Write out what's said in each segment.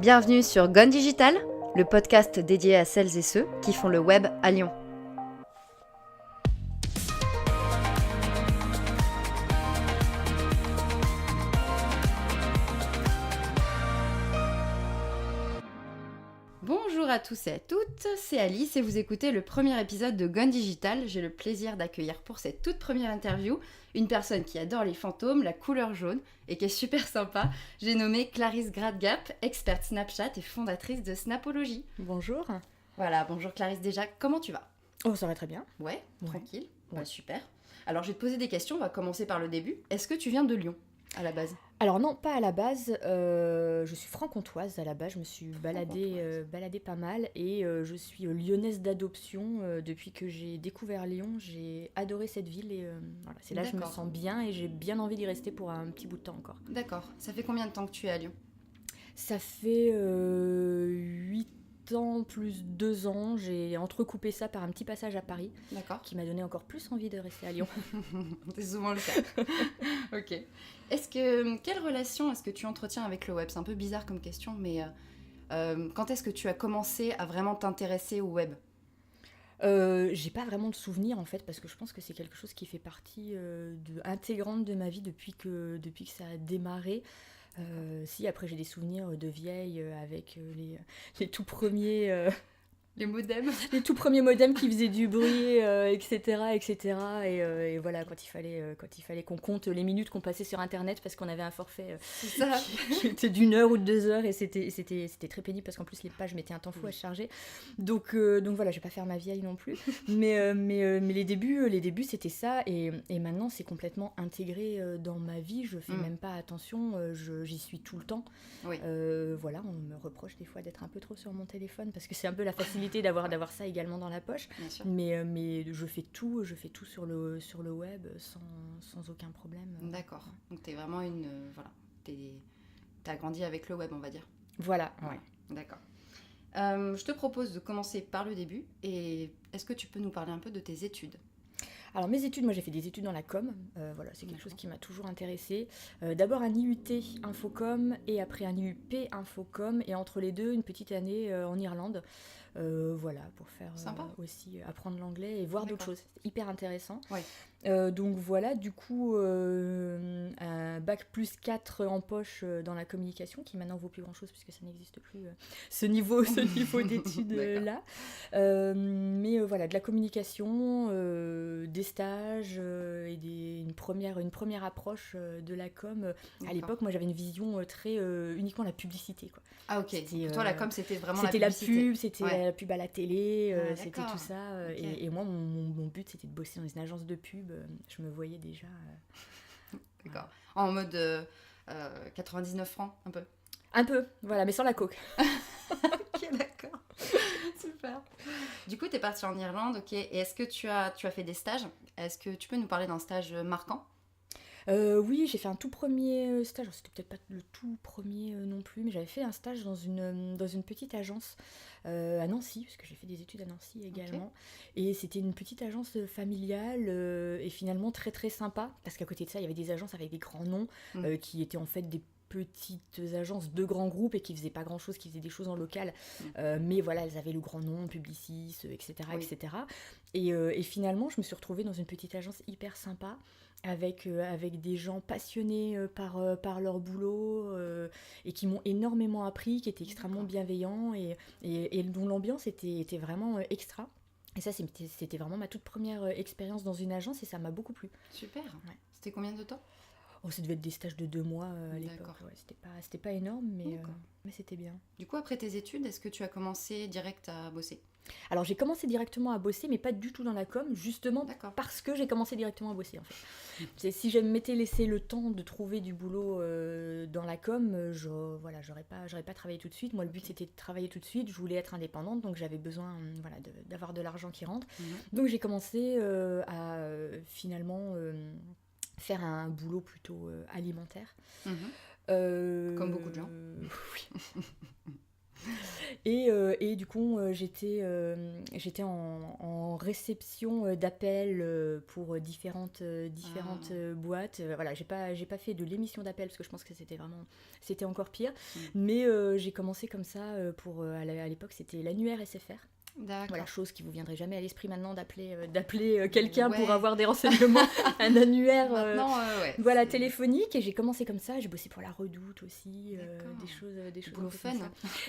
Bienvenue sur Gone Digital, le podcast dédié à celles et ceux qui font le web à Lyon. Bonjour à tous et à toutes, c'est Alice et vous écoutez le premier épisode de Gone Digital. J'ai le plaisir d'accueillir pour cette toute première interview une personne qui adore les fantômes, la couleur jaune et qui est super sympa. J'ai nommé Clarisse Gradgap, experte Snapchat et fondatrice de Snapology. Bonjour. Voilà, bonjour Clarisse déjà, comment tu vas ? Oh, ça va très bien. Ouais, tranquille, Ouais. Bah, super. Alors je vais te poser des questions, on va commencer par le début. Est-ce que tu viens de Lyon à la base ? Alors non, pas à la base. Je suis franc-comtoise à la base. Je me suis baladée pas mal et je suis lyonnaise d'adoption. Depuis que j'ai découvert Lyon, j'ai adoré cette ville et voilà, c'est là que je me D'accord. sens bien et j'ai bien envie d'y rester pour un petit bout de temps encore. D'accord, ça fait combien de temps que tu es à Lyon ? Ça fait 8 ans plus 2 ans. J'ai entrecoupé ça par un petit passage à Paris D'accord. qui m'a donné encore plus envie de rester à Lyon. C'est souvent le cas. Ok. Quelle relation est-ce que tu entretiens avec le web ? C'est un peu bizarre comme question, mais quand est-ce que tu as commencé à vraiment t'intéresser au web ? J'ai pas vraiment de souvenirs en fait parce que je pense que c'est quelque chose qui fait partie intégrante de ma vie depuis que ça a démarré. Si après j'ai des souvenirs de vieille avec les tout premiers Les modems ? les tout premiers modems qui faisaient du bruit, etc. Et voilà, quand il fallait qu'on compte les minutes qu'on passait sur Internet parce qu'on avait un forfait C'est ça. qui était d'1 heure ou de 2 heures et c'était très pénible parce qu'en plus les pages mettaient un temps fou à se charger. Donc voilà, je vais pas faire ma vieille non plus. Mais les débuts c'était ça et maintenant c'est complètement intégré dans ma vie. Je fais même pas attention, j'y suis tout le temps. Oui. Voilà, on me reproche des fois d'être un peu trop sur mon téléphone parce que c'est un peu la facilité d'avoir ça également dans la poche. Bien sûr. Mais je fais tout sur le web sans aucun problème. D'accord. Donc t'es vraiment t'as grandi avec le web, on va dire. Voilà, ouais. D'accord. Je te propose de commencer par le début. Et est-ce que tu peux nous parler un peu de tes études ? Alors mes études, moi j'ai fait des études dans la com, voilà, c'est quelque chose qui m'a toujours intéressée. D'abord un IUT Infocom et après un IUP Infocom et entre les deux une petite année en Irlande. Voilà, pour faire aussi apprendre l'anglais et voir d'autres choses. C'est hyper intéressant. Ouais. Donc voilà, du coup, un bac plus 4 en poche dans la communication, qui maintenant vaut plus grand chose puisque ça n'existe plus, ce niveau d'études-là. Mais voilà, de la communication, des stages et une première approche de la com. À l'époque, moi j'avais une vision très uniquement la publicité, quoi. Ah ok, pour toi la com c'était vraiment c'était la publicité. C'était la pub, c'était la pub à la télé, c'était d'accord. tout ça. Okay. Et moi, mon but c'était de bosser dans une agence de pub. Je me voyais déjà. D'accord. En mode 99 francs, un peu. Un peu, voilà, mais sans la coke. Ok, d'accord. Super. Du coup, t'es partie en Irlande, ok. Et est-ce que tu as fait des stages ? Est-ce que tu peux nous parler d'un stage marquant ? Oui, j'ai fait un tout premier stage. Alors, c'était peut-être pas le tout premier non plus, mais j'avais fait un stage dans une petite agence à Nancy, parce que j'ai fait des études à Nancy également. Okay. Et c'était une petite agence familiale et finalement très très sympa, parce qu'à côté de ça, il y avait des agences avec des grands noms qui étaient en fait des petites agences de grands groupes et qui faisaient pas grand chose, qui faisaient des choses en local, mais voilà, elles avaient le grand nom, Publicis, etc. Oui. etc. Et finalement, je me suis retrouvée dans une petite agence hyper sympa, avec des gens passionnés par leur boulot et qui m'ont énormément appris, qui étaient extrêmement bienveillants et dont l'ambiance était vraiment extra. Et ça, c'était vraiment ma toute première expérience dans une agence et ça m'a beaucoup plu. Super. Ouais. C'était combien de temps ? Oh, ça devait être des stages de 2 mois à l'époque. Ouais, c'était pas énorme, mais c'était bien. Du coup, après tes études, est-ce que tu as commencé direct à bosser ? Alors, j'ai commencé directement à bosser, mais pas du tout dans la com, justement parce que j'ai commencé directement à bosser, en fait. Si je m'étais laissé le temps de trouver du boulot dans la com, j'aurais pas travaillé tout de suite. Moi, le but, c'était de travailler tout de suite. Je voulais être indépendante, donc j'avais besoin d'avoir de l'argent qui rentre. Donc, j'ai commencé à finalement... faire un boulot plutôt alimentaire. Comme beaucoup de gens. Oui. Et du coup, j'étais en réception d'appels pour différentes boîtes. Voilà, j'ai pas fait de l'émission d'appels parce que je pense que c'était encore pire. Mais j'ai commencé comme ça à l'époque, c'était l'annuaire SFR. D'accord. Voilà, chose qui vous viendrait jamais à l'esprit maintenant d'appeler quelqu'un pour avoir des renseignements, un annuaire voilà, téléphonique. Et j'ai commencé comme ça, j'ai bossé pour la Redoute aussi, des choses boulot fun.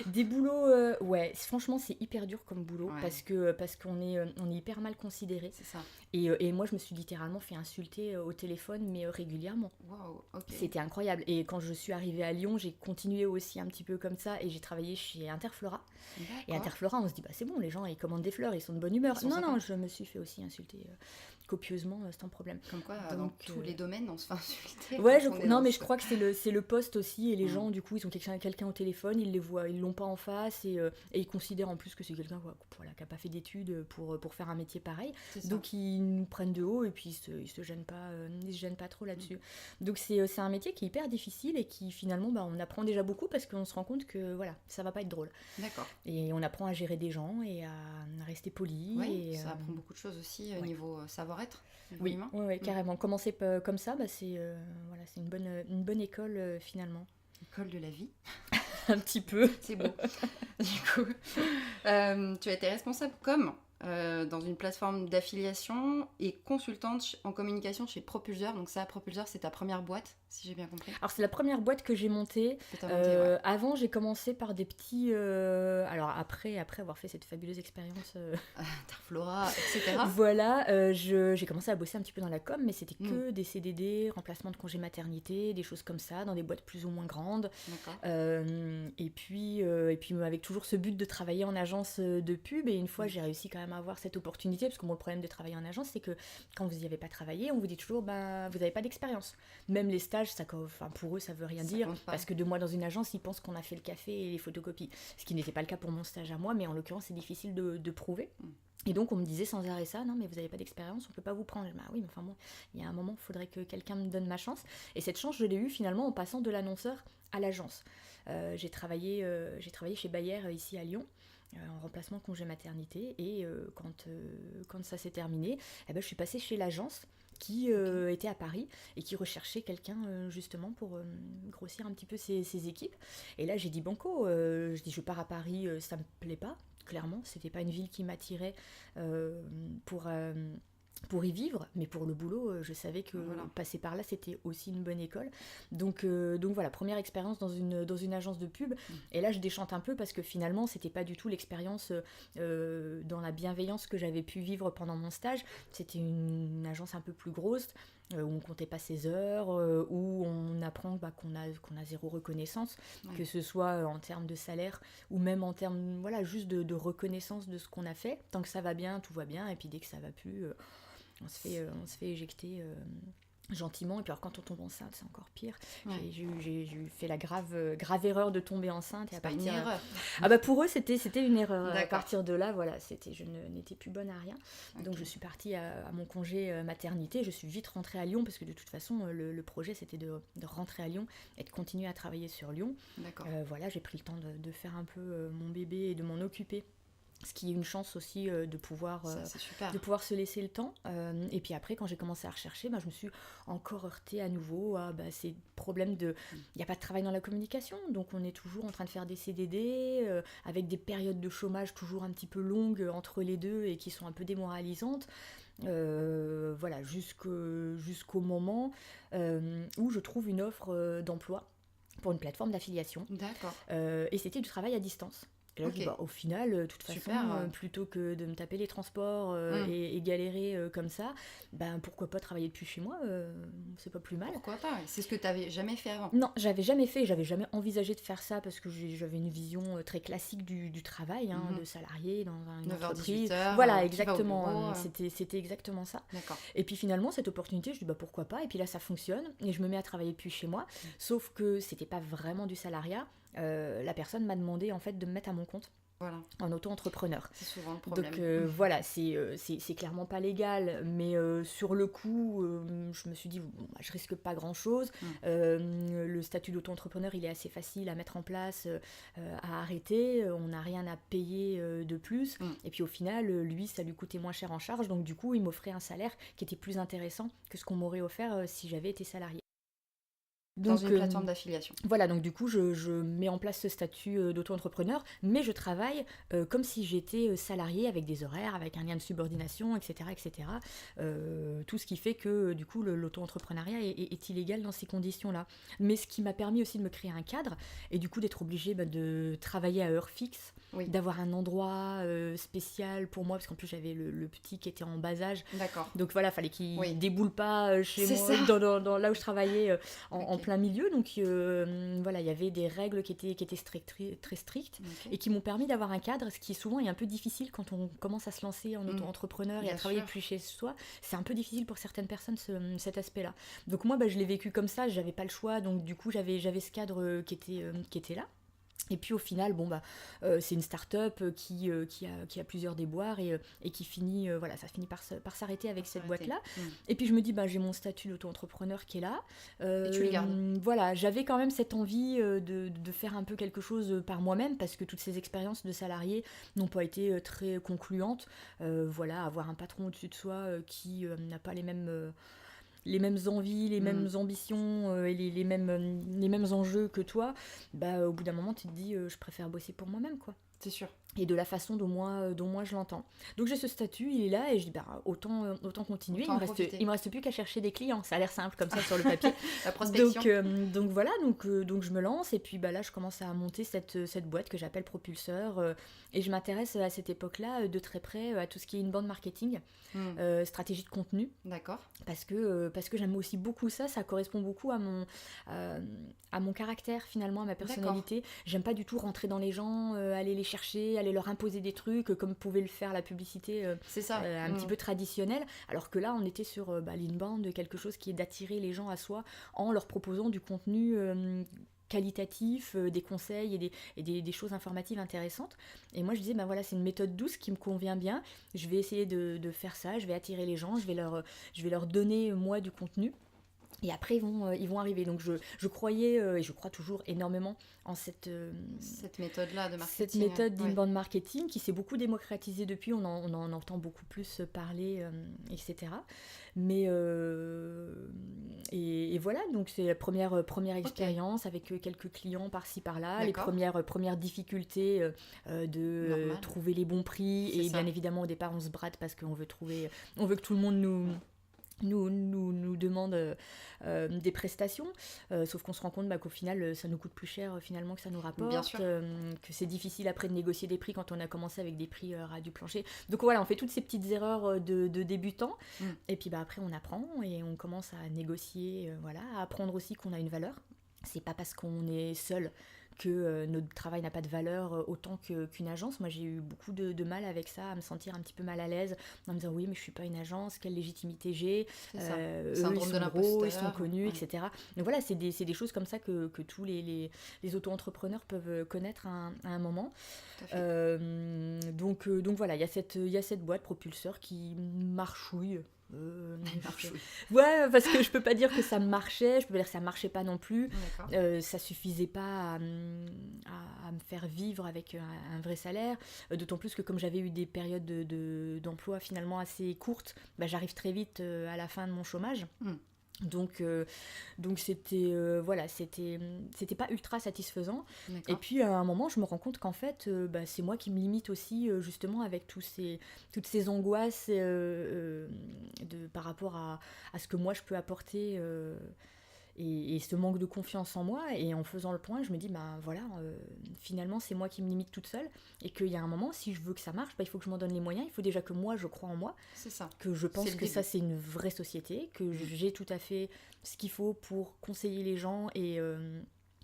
Des boulots, ouais, franchement c'est hyper dur comme boulot parce qu'on est hyper mal considéré. C'est ça. Et moi je me suis littéralement fait insulter au téléphone, mais régulièrement. Wow, ok. C'était incroyable. Et quand je suis arrivée à Lyon, j'ai continué aussi un petit peu comme ça et j'ai travaillé chez Interflora. D'accord. Et Interflora, on se dit bah c'est bon, les gens ils commandent des fleurs, ils sont de bonne humeur. Non, je me suis fait aussi insulter copieusement sans problème. Comme quoi, dans tous les domaines, on se fait insulter. Ouais, je crois que c'est le poste aussi, et les gens du coup ils ont quelqu'un au téléphone, ils les voient, ils l'ont pas en face, et ils considèrent en plus que c'est quelqu'un qui a pas fait d'études pour faire un métier pareil. Donc ils nous prennent de haut et puis ils se gênent pas trop là-dessus. Donc c'est un métier qui est hyper difficile et qui finalement on apprend déjà beaucoup parce qu'on se rend compte que voilà, ça va pas être drôle. D'accord. Et on apprend à gérer des gens et à rester poli. Oui, ça apprend beaucoup de choses aussi au niveau savoir-être. Oui, carrément. Commencer comme ça, c'est une bonne école finalement. École de la vie. Un petit peu. C'est beau. Du coup, tu as été responsable dans une plateforme d'affiliation et consultante en communication chez Propulseur. Donc ça, Propulseur, c'est ta première boîte, si j'ai bien compris. Alors c'est la première boîte que j'ai montée. Avant, j'ai commencé par des petits... alors après avoir fait cette fabuleuse expérience... Interflora, etc. Voilà, j'ai commencé à bosser un petit peu dans la com, mais c'était que des CDD, remplacement de congé maternité, des choses comme ça, dans des boîtes plus ou moins grandes. Et puis avec toujours ce but de travailler en agence de pub. Et une fois, j'ai réussi quand même à avoir cette opportunité, parce que le problème de travailler en agence, c'est que quand vous n'y avez pas travaillé, on vous dit toujours vous n'avez pas d'expérience. Même les stages, pour eux, ça veut rien dire, parce que 2 mois dans une agence, ils pensent qu'on a fait le café et les photocopies. Ce qui n'était pas le cas pour mon stage à moi, mais en l'occurrence, c'est difficile de prouver. Et donc on me disait sans arrêt ça, non mais vous n'avez pas d'expérience, on peut pas vous prendre. Oui, mais enfin bon, il y a un moment, il faudrait que quelqu'un me donne ma chance. Et cette chance, je l'ai eue finalement en passant de l'annonceur à l'agence. J'ai travaillé chez Bayer ici à Lyon, en remplacement de congé maternité, et quand ça s'est terminé, je suis passée chez l'agence qui était à Paris et qui recherchait quelqu'un justement pour grossir un petit peu ses équipes. Et là j'ai dit banco, je pars à Paris, ça me plaît pas, clairement, c'était pas une ville qui m'attirait pour y vivre, mais pour le boulot, je savais que passer par là, c'était aussi une bonne école. Donc voilà, première expérience dans une agence de pub. Et là, je déchante un peu parce que finalement, c'était pas du tout l'expérience dans la bienveillance que j'avais pu vivre pendant mon stage. C'était une agence un peu plus grosse, où on comptait pas ses heures, où on apprend qu'on a zéro reconnaissance, que ce soit en termes de salaire ou même en termes juste de reconnaissance de ce qu'on a fait. Tant que ça va bien, tout va bien, et puis dès que ça va plus, on se fait éjecter gentiment. Et puis alors quand on tombe enceinte, c'est encore pire. J'ai fait la grave erreur de tomber enceinte. Et c'est une erreur. Pour eux, c'était une erreur. D'accord. À partir de là, voilà, je n'étais plus bonne à rien. Okay. Donc je suis partie à mon congé maternité. Je suis vite rentrée à Lyon parce que de toute façon, le projet, c'était de rentrer à Lyon et de continuer à travailler sur Lyon. D'accord. Voilà, j'ai pris le temps de faire un peu mon bébé et de m'en occuper. Ce qui est une chance aussi de pouvoir se laisser le temps. Et puis après, quand j'ai commencé à rechercher, je me suis encore heurtée à nouveau à ces problèmes de... Il n'y a pas de travail dans la communication, donc on est toujours en train de faire des CDD, avec des périodes de chômage toujours un petit peu longues entre les deux et qui sont un peu démoralisantes. Voilà, jusqu'au moment où je trouve une offre d'emploi pour une plateforme d'affiliation. D'accord. Et c'était du travail à distance. Et là, je dis, au final, de toute façon, plutôt que de me taper les transports et galérer comme ça, pourquoi pas travailler depuis chez moi, c'est pas plus mal. Pourquoi pas? C'est ce que tu n'avais jamais fait avant? Non, j'avais jamais fait, j'avais jamais envisagé de faire ça parce que j'avais une vision très classique du travail, de salarié dans une entreprise. 9h-18h, voilà, exactement, c'était exactement ça. D'accord. Et puis finalement, cette opportunité, je dis pourquoi pas, et puis là, ça fonctionne, et je me mets à travailler depuis chez moi, sauf que c'était pas vraiment du salariat. La personne m'a demandé en fait de me mettre à mon compte. Voilà, en auto-entrepreneur. c'est souvent le problème. Donc voilà, c'est clairement pas légal, mais sur le coup, je me suis dit, bon, bah, je risque pas grand-chose. Le statut d'auto-entrepreneur, il est assez facile à mettre en place, à arrêter. On n'a rien à payer de plus. Et puis au final, lui, ça lui coûtait moins cher en charge. Donc du coup, il m'offrait un salaire qui était plus intéressant que ce qu'on m'aurait offert si j'avais été salarié. Dans une plateforme d'affiliation. Voilà, donc du coup, je mets en place ce statut d'auto-entrepreneur, mais je travaille comme si j'étais salarié avec des horaires, avec un lien de subordination, etc. etc. Tout ce qui fait que du coup, l'auto-entrepreneuriat est illégal dans ces conditions-là. Mais ce qui m'a permis aussi de me créer un cadre et du coup d'être obligée de travailler à heure fixe. Oui. D'avoir un endroit spécial pour moi, parce qu'en plus j'avais le petit qui était en bas âge. D'accord. Donc voilà, fallait qu'il déboule pas chez moi, dans là où je travaillais en plein milieu. Donc voilà, il y avait des règles qui étaient très strictes et qui m'ont permis d'avoir un cadre, ce qui souvent est un peu difficile quand on commence à se lancer en auto-entrepreneur et à travailler depuis chez soi. C'est un peu difficile pour certaines personnes cet aspect-là. Donc moi, je l'ai vécu comme ça, j'avais pas le choix, donc du coup j'avais ce cadre qui était là. Et puis au final, c'est une start-up qui a plusieurs déboires et qui finit, ça finit par s'arrêter avec cette boîte-là. Et puis je me dis, j'ai mon statut d'auto-entrepreneur qui est là. Et tu le gardes. Voilà, j'avais quand même cette envie de faire un peu quelque chose par moi-même parce que toutes ces expériences de salarié n'ont pas été très concluantes. Avoir un patron au-dessus de soi qui n'a pas les mêmes envies, les mêmes ambitions et les mêmes enjeux que toi, au bout d'un moment tu te dis je préfère bosser pour moi-même, quoi. C'est sûr. Et de la façon dont moi je l'entends. Donc j'ai ce statut, il est là et je dis autant continuer, il me reste plus qu'à chercher des clients. Ça a l'air simple comme ça sur le papier. La prospection. Donc voilà, donc je me lance et puis là je commence à monter cette boîte que j'appelle Propulseur et je m'intéresse à cette époque-là de très près à tout ce qui est inbound marketing, stratégie de contenu. D'accord. Parce que j'aime aussi beaucoup ça correspond beaucoup à mon caractère finalement, à ma personnalité. D'accord. J'aime pas du tout rentrer dans les gens, aller les chercher, aller leur imposer des trucs comme pouvait le faire la publicité c'est ça. Un petit peu traditionnelle, alors que là on était sur l'inbound, quelque chose qui est d'attirer les gens à soi en leur proposant du contenu qualitatif, des conseils et des choses informatives intéressantes. Et moi je disais c'est une méthode douce qui me convient bien, je vais essayer de faire ça, je vais attirer les gens, je vais leur donner moi du contenu. Et après, ils vont arriver. Donc, je croyais, et je crois toujours énormément en cette méthode-là de marketing. Cette méthode d'inbound marketing qui s'est beaucoup démocratisée depuis. On en entend beaucoup plus parler, etc. Mais, et voilà, donc c'est la première expérience avec quelques clients par-ci, par-là. D'accord. Les premières difficultés de trouver les bons prix. C'est et ça. Bien évidemment, au départ, on se brade parce qu'on veut que tout le monde nous demande des prestations, sauf qu'on se rend compte qu'au final ça nous coûte plus cher finalement que ça nous rapporte. Bien sûr. Que c'est difficile après de négocier des prix quand on a commencé avec des prix ras du plancher. Donc voilà, on fait toutes ces petites erreurs de débutants et puis après on apprend et on commence à négocier, à apprendre aussi qu'on a une valeur. C'est pas parce qu'on est seul que notre travail n'a pas de valeur autant qu'une agence. Moi j'ai eu beaucoup de mal avec ça, à me sentir un petit peu mal à l'aise en me disant oui mais je suis pas une agence, quelle légitimité j'ai, eux ils sont gros, ils sont connus, etc. Donc voilà, c'est des choses comme ça que tous les auto-entrepreneurs peuvent connaître à un moment. Donc voilà, il y a cette boîte Propulseur qui marchouille. Ouais, parce que je peux pas dire que ça marchait, je peux pas dire que ça marchait pas non plus. Ça suffisait pas à me faire vivre avec un vrai salaire, d'autant plus que comme j'avais eu des périodes d'emploi finalement assez courtes, j'arrive très vite à la fin de mon chômage. Donc c'était c'était pas ultra satisfaisant. D'accord. Et puis à un moment je me rends compte qu'en fait c'est moi qui me limite aussi justement avec toutes ces angoisses par rapport à ce que moi je peux apporter et ce manque de confiance en moi. Et en faisant le point je me dis finalement c'est moi qui me limite toute seule et qu'il y a un moment si je veux que ça marche il faut que je m'en donne les moyens, il faut déjà que moi je crois en moi, c'est ça. Que je pense que ça c'est une vraie société, que j'ai tout à fait ce qu'il faut pour conseiller les gens et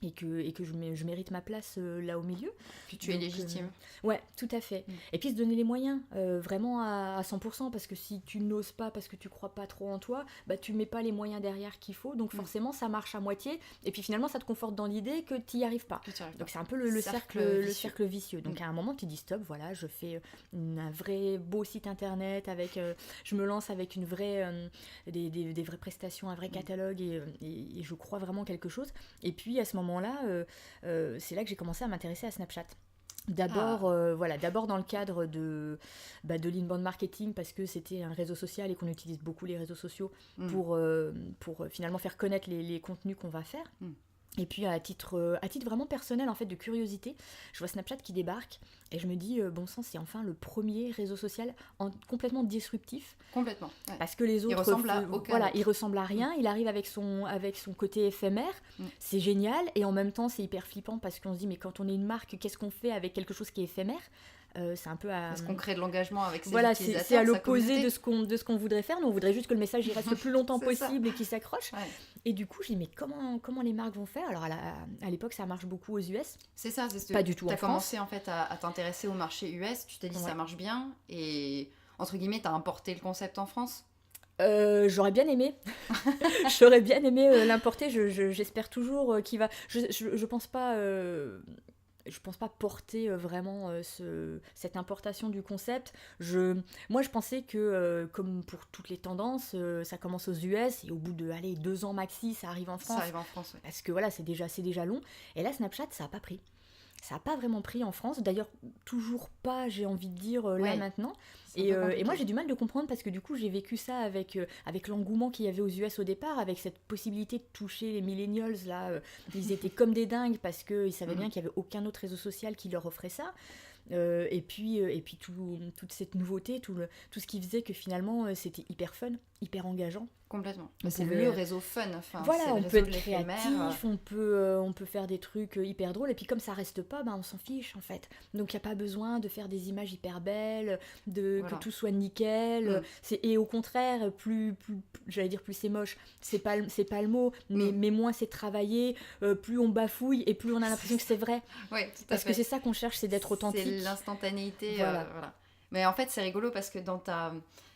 et que je mérite ma place là au milieu. Puis tu es légitime. Ouais, tout à fait. Et puis se donner les moyens, vraiment à 100%, parce que si tu n'oses pas, parce que tu crois pas trop en toi, bah tu mets pas les moyens derrière qu'il faut, donc forcément ça marche à moitié, et puis finalement ça te conforte dans l'idée que tu n'y arrives pas. Donc c'est un peu le cercle vicieux. Donc à un moment tu dis stop, voilà, je fais un vrai beau site internet, je me lance avec une vraie, des vraies prestations, un vrai catalogue, et je crois vraiment quelque chose. Et puis à ce moment-là, c'est là que j'ai commencé à m'intéresser à Snapchat. D'abord dans le cadre de l'inbound marketing, parce que c'était un réseau social et qu'on utilise beaucoup les réseaux sociaux pour finalement faire connaître les contenus qu'on va faire. Et puis à titre vraiment personnel, en fait, de curiosité, je vois Snapchat qui débarque et je me dis, bon sang, c'est enfin le premier réseau social complètement disruptif. Complètement. Ouais. Parce que les autres, il ressemble à rien, il arrive avec son côté éphémère, c'est génial, et en même temps c'est hyper flippant parce qu'on se dit, mais quand on est une marque, qu'est-ce qu'on fait avec quelque chose qui est éphémère ? C'est un peu Parce qu'on crée de l'engagement avec ses utilisateurs. C'est à l'opposé de ce qu'on voudrait faire. Nous, on voudrait juste que le message il reste le plus longtemps possible et qu'il s'accroche. Ouais. Et du coup, je dis, mais comment les marques vont faire ? Alors, à l'époque, ça marche beaucoup aux US. C'est ça, pas du tout en France. Tu as commencé en fait à t'intéresser au marché US, tu t'es dit ça marche bien, et entre guillemets, tu as importé le concept en France ? J'aurais bien aimé. J'aurais bien aimé l'importer. J'espère toujours qu'il va. Je pense pas. Je pense pas porter vraiment cette importation du concept. Moi, je pensais que, comme pour toutes les tendances, ça commence aux US et au bout de 2 ans maxi, ça arrive en France. Ça arrive en France, ouais. Parce que voilà, c'est déjà long. Et là, Snapchat, ça n'a pas pris. Ça n'a pas vraiment pris en France. D'ailleurs, toujours pas, j'ai envie de dire, là maintenant. Et moi, j'ai du mal de comprendre parce que du coup, j'ai vécu ça avec l'engouement qu'il y avait aux US au départ, avec cette possibilité de toucher les millennials. Là, ils étaient comme des dingues parce qu'ils savaient bien qu'il n'y avait aucun autre réseau social qui leur offrait ça. Et puis toute cette nouveauté, tout ce qui faisait que finalement, c'était hyper fun, hyper engageant. Complètement. C'est le réseau fun. Enfin, voilà, on peut être créatif, on peut faire des trucs hyper drôles, et puis comme ça reste pas, on s'en fiche en fait. Donc il n'y a pas besoin de faire des images hyper belles, que tout soit nickel. Et au contraire, plus j'allais dire plus c'est moche, c'est pas le mot, mais moins c'est travaillé, plus on bafouille et plus on a l'impression que c'est vrai. Ouais, parce que c'est ça qu'on cherche, c'est d'être authentique. C'est l'instantanéité. Voilà. Mais en fait, c'est rigolo parce que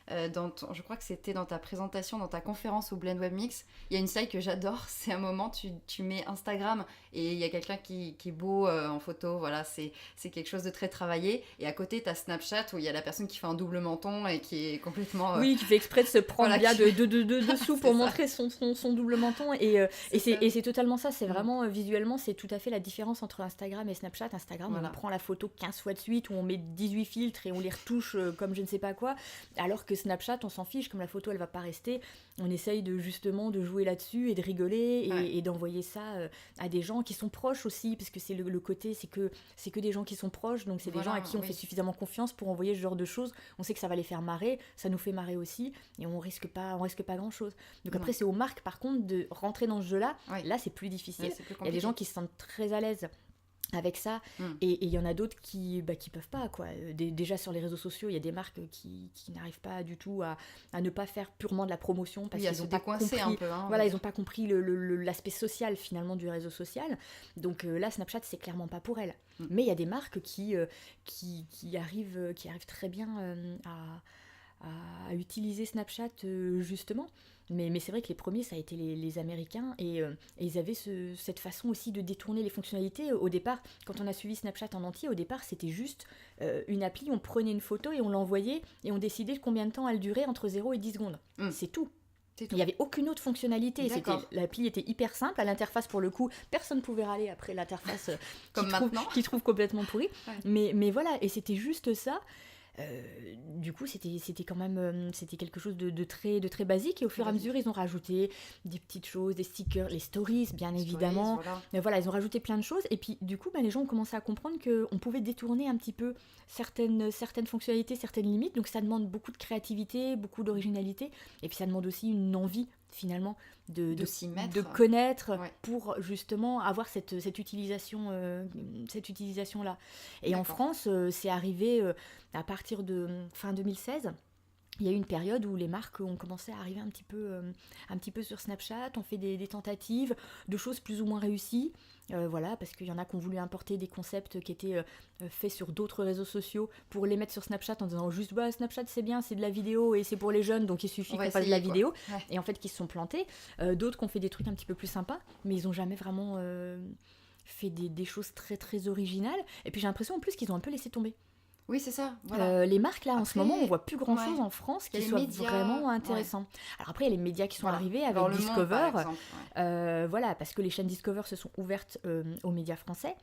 je crois que c'était dans ta présentation, dans ta conférence au Blend Web Mix, il y a une slide que j'adore, c'est un moment, tu mets Instagram et il y a quelqu'un qui est beau en photo, voilà, c'est quelque chose de très travaillé, et à côté t'as Snapchat où il y a la personne qui fait un double menton et qui est complètement... Oui, qui fait exprès de se prendre bien dessous pour montrer son double menton, et c'est totalement ça, c'est vraiment visuellement, c'est tout à fait la différence entre Instagram et Snapchat. Instagram, on prend la photo 15 fois de suite, où on met 18 filtres et on les retouche comme je ne sais pas quoi, alors que Snapchat, on s'en fiche, comme la photo elle va pas rester, on essaye de jouer là-dessus et de rigoler et d'envoyer ça à des gens qui sont proches aussi, parce que c'est le côté, c'est que des gens qui sont proches, donc c'est des gens à qui on fait suffisamment confiance pour envoyer ce genre de choses. On sait que ça va les faire marrer, ça nous fait marrer aussi, et on risque pas grand-chose. Donc après, c'est aux marques par contre de rentrer dans ce jeu-là. Là c'est plus difficile. Il y a des gens qui se sentent très à l'aise avec ça, et il y en a d'autres qui peuvent pas, quoi. Déjà sur les réseaux sociaux, il y a des marques qui n'arrivent pas du tout à ne pas faire purement de la promotion, parce qu'ils n'ont pas compris un peu, ils ont pas compris l'aspect social finalement du réseau social. Donc là, Snapchat, c'est clairement pas pour elles. Mais il y a des marques qui arrivent très bien à utiliser Snapchat justement. Mais c'est vrai que les premiers, ça a été les Américains, et ils avaient cette façon aussi de détourner les fonctionnalités. Au départ, quand on a suivi Snapchat en entier, au départ, c'était juste une appli, on prenait une photo et on l'envoyait, et on décidait combien de temps elle durait, entre 0 et 10 secondes. C'est tout. Il n'y avait aucune autre fonctionnalité. L'appli était hyper simple. À l'interface, pour le coup, personne ne pouvait râler après l'interface qui trouve complètement pourrie. Mais voilà, et c'était juste ça. Du coup, c'était quand même c'était quelque chose de très basique, et au fur et à mesure, ils ont rajouté des petites choses, des stickers, les stories, bien évidemment. Voilà, ils ont rajouté plein de choses, et puis du coup, les gens ont commencé à comprendre qu'on pouvait détourner un petit peu certaines fonctionnalités, certaines limites. Donc ça demande beaucoup de créativité, beaucoup d'originalité, et puis ça demande aussi une envie finalement de connaître, pour justement avoir cette utilisation là. Et en France, c'est arrivé à partir de fin 2016. il y a eu une période où les marques ont commencé à arriver un petit peu sur Snapchat, on fait des tentatives de choses plus ou moins réussies. Voilà, parce qu'il y en a qui ont voulu importer des concepts qui étaient faits sur d'autres réseaux sociaux pour les mettre sur Snapchat en disant juste bah, Snapchat c'est bien, c'est de la vidéo et c'est pour les jeunes donc il suffit qu'on fasse de la vidéo. Ouais. Et en fait qui se sont plantés. D'autres qui ont fait des trucs un petit peu plus sympas, mais ils n'ont jamais vraiment fait des choses très très originales. Et puis j'ai l'impression en plus qu'ils ont un peu laissé tomber. Oui, c'est ça. Voilà. Les marques, là, en ce moment, on voit plus grand-chose en France qui soit vraiment intéressant. Ouais. Alors après, il y a les médias qui sont arrivés avec Discover. Monde, voilà, parce que les chaînes Discover se sont ouvertes aux médias français.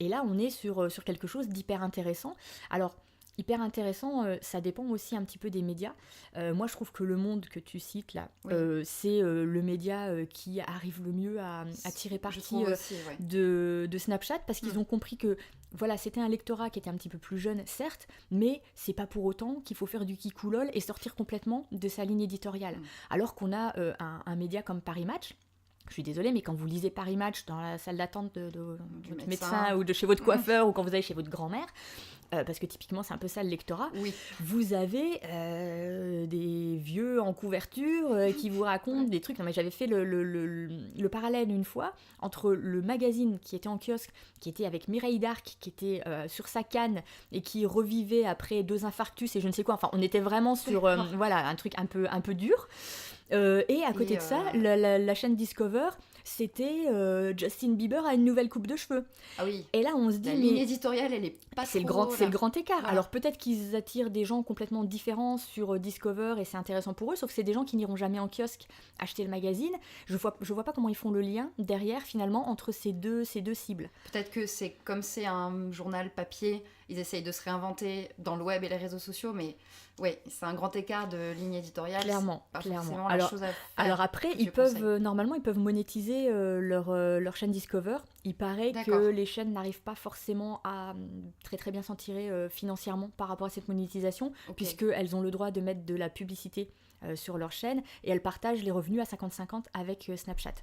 Et là, on est sur quelque chose d'hyper intéressant. Alors, hyper intéressant, ça dépend aussi un petit peu des médias. Moi, je trouve que Le Monde que tu cites, là, c'est le média qui arrive le mieux à tirer parti aussi, de Snapchat, parce qu'ils ont compris que voilà, c'était un lectorat qui était un petit peu plus jeune, certes, mais c'est pas pour autant qu'il faut faire du kikoulol et sortir complètement de sa ligne éditoriale. Alors qu'on a un média comme Paris Match. Je suis désolée, mais quand vous lisez Paris Match dans la salle d'attente de votre médecin ou de chez votre coiffeur ou quand vous allez chez votre grand-mère, parce que typiquement c'est un peu ça le lectorat, vous avez des vieux en couverture qui vous racontent des trucs. Non, mais j'avais fait le parallèle une fois entre le magazine qui était en kiosque, qui était avec Mireille d'Arc, qui était sur sa canne et qui revivait après 2 infarctus et je ne sais quoi. Enfin, on était vraiment sur voilà, un truc un peu dur. Et à côté de ça, la chaîne Discover, c'était Justin Bieber a une nouvelle coupe de cheveux. Ah oui. Et là, on se dit... La ligne éditoriale, elle est pas c'est trop... C'est le grand écart. Voilà. Alors peut-être qu'ils attirent des gens complètement différents sur Discover et c'est intéressant pour eux, sauf que c'est des gens qui n'iront jamais en kiosque acheter le magazine. Je vois pas comment ils font le lien derrière, finalement, entre ces deux cibles. Peut-être que c'est comme c'est un journal papier, ils essayent de se réinventer dans le web et les réseaux sociaux, mais oui, c'est un grand écart de ligne éditoriale. Clairement. Alors après, normalement, ils peuvent monétiser leur chaîne Discover. Il paraît que les chaînes n'arrivent pas forcément à très très bien s'en tirer financièrement par rapport à cette monétisation, puisqu'elles ont le droit de mettre de la publicité sur leur chaîne et elles partagent les revenus à 50-50 avec Snapchat.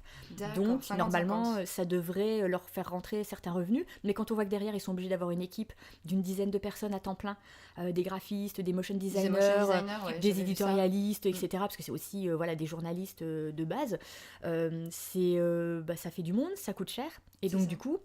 Donc 50-50. Normalement ça devrait leur faire rentrer certains revenus, mais quand on voit que derrière ils sont obligés d'avoir une équipe d'une dizaine de personnes à temps plein, des graphistes, des motion designers, des éditorialistes, etc., parce que c'est aussi des journalistes de base, ça fait du monde, ça coûte cher et donc du coup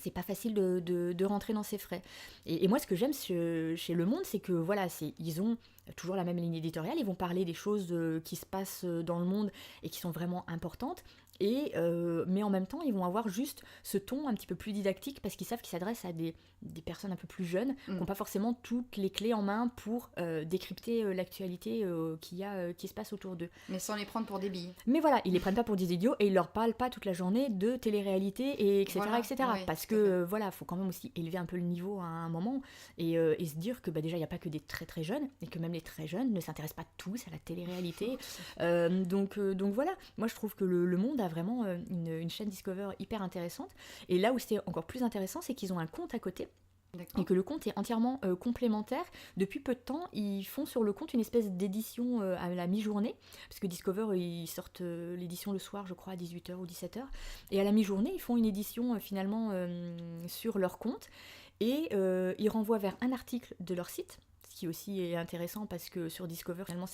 c'est pas facile de rentrer dans ses frais. Et moi, ce que j'aime chez Le Monde, c'est que voilà, ils ont toujours la même ligne éditoriale, ils vont parler des choses qui se passent dans le monde et qui sont vraiment importantes, mais en même temps, ils vont avoir juste ce ton un petit peu plus didactique parce qu'ils savent qu'ils s'adressent à des personnes un peu plus jeunes qui n'ont pas forcément toutes les clés en main pour décrypter l'actualité qui se passe autour d'eux. Mais sans les prendre pour des billes. Mais voilà, ils les prennent pas pour des idiots et ils leur parlent pas toute la journée de télé-réalité et etc. Parce que voilà, faut quand même aussi élever un peu le niveau à un moment et se dire que déjà il n'y a pas que des très très jeunes et que même les très jeunes ne s'intéressent pas tous à la télé-réalité. Donc voilà, moi je trouve que le Monde a vraiment une chaîne Discover hyper intéressante et là où c'était encore plus intéressant, c'est qu'ils ont un compte à côté. Et que le compte est entièrement complémentaire. Depuis peu de temps, ils font sur le compte une espèce d'édition à la mi-journée, parce que Discover, ils sortent l'édition le soir, je crois, à 18h ou 17h. Et à la mi-journée, ils font une édition finalement sur leur compte, et ils renvoient vers un article de leur site, ce qui aussi est intéressant parce que sur Discover, finalement,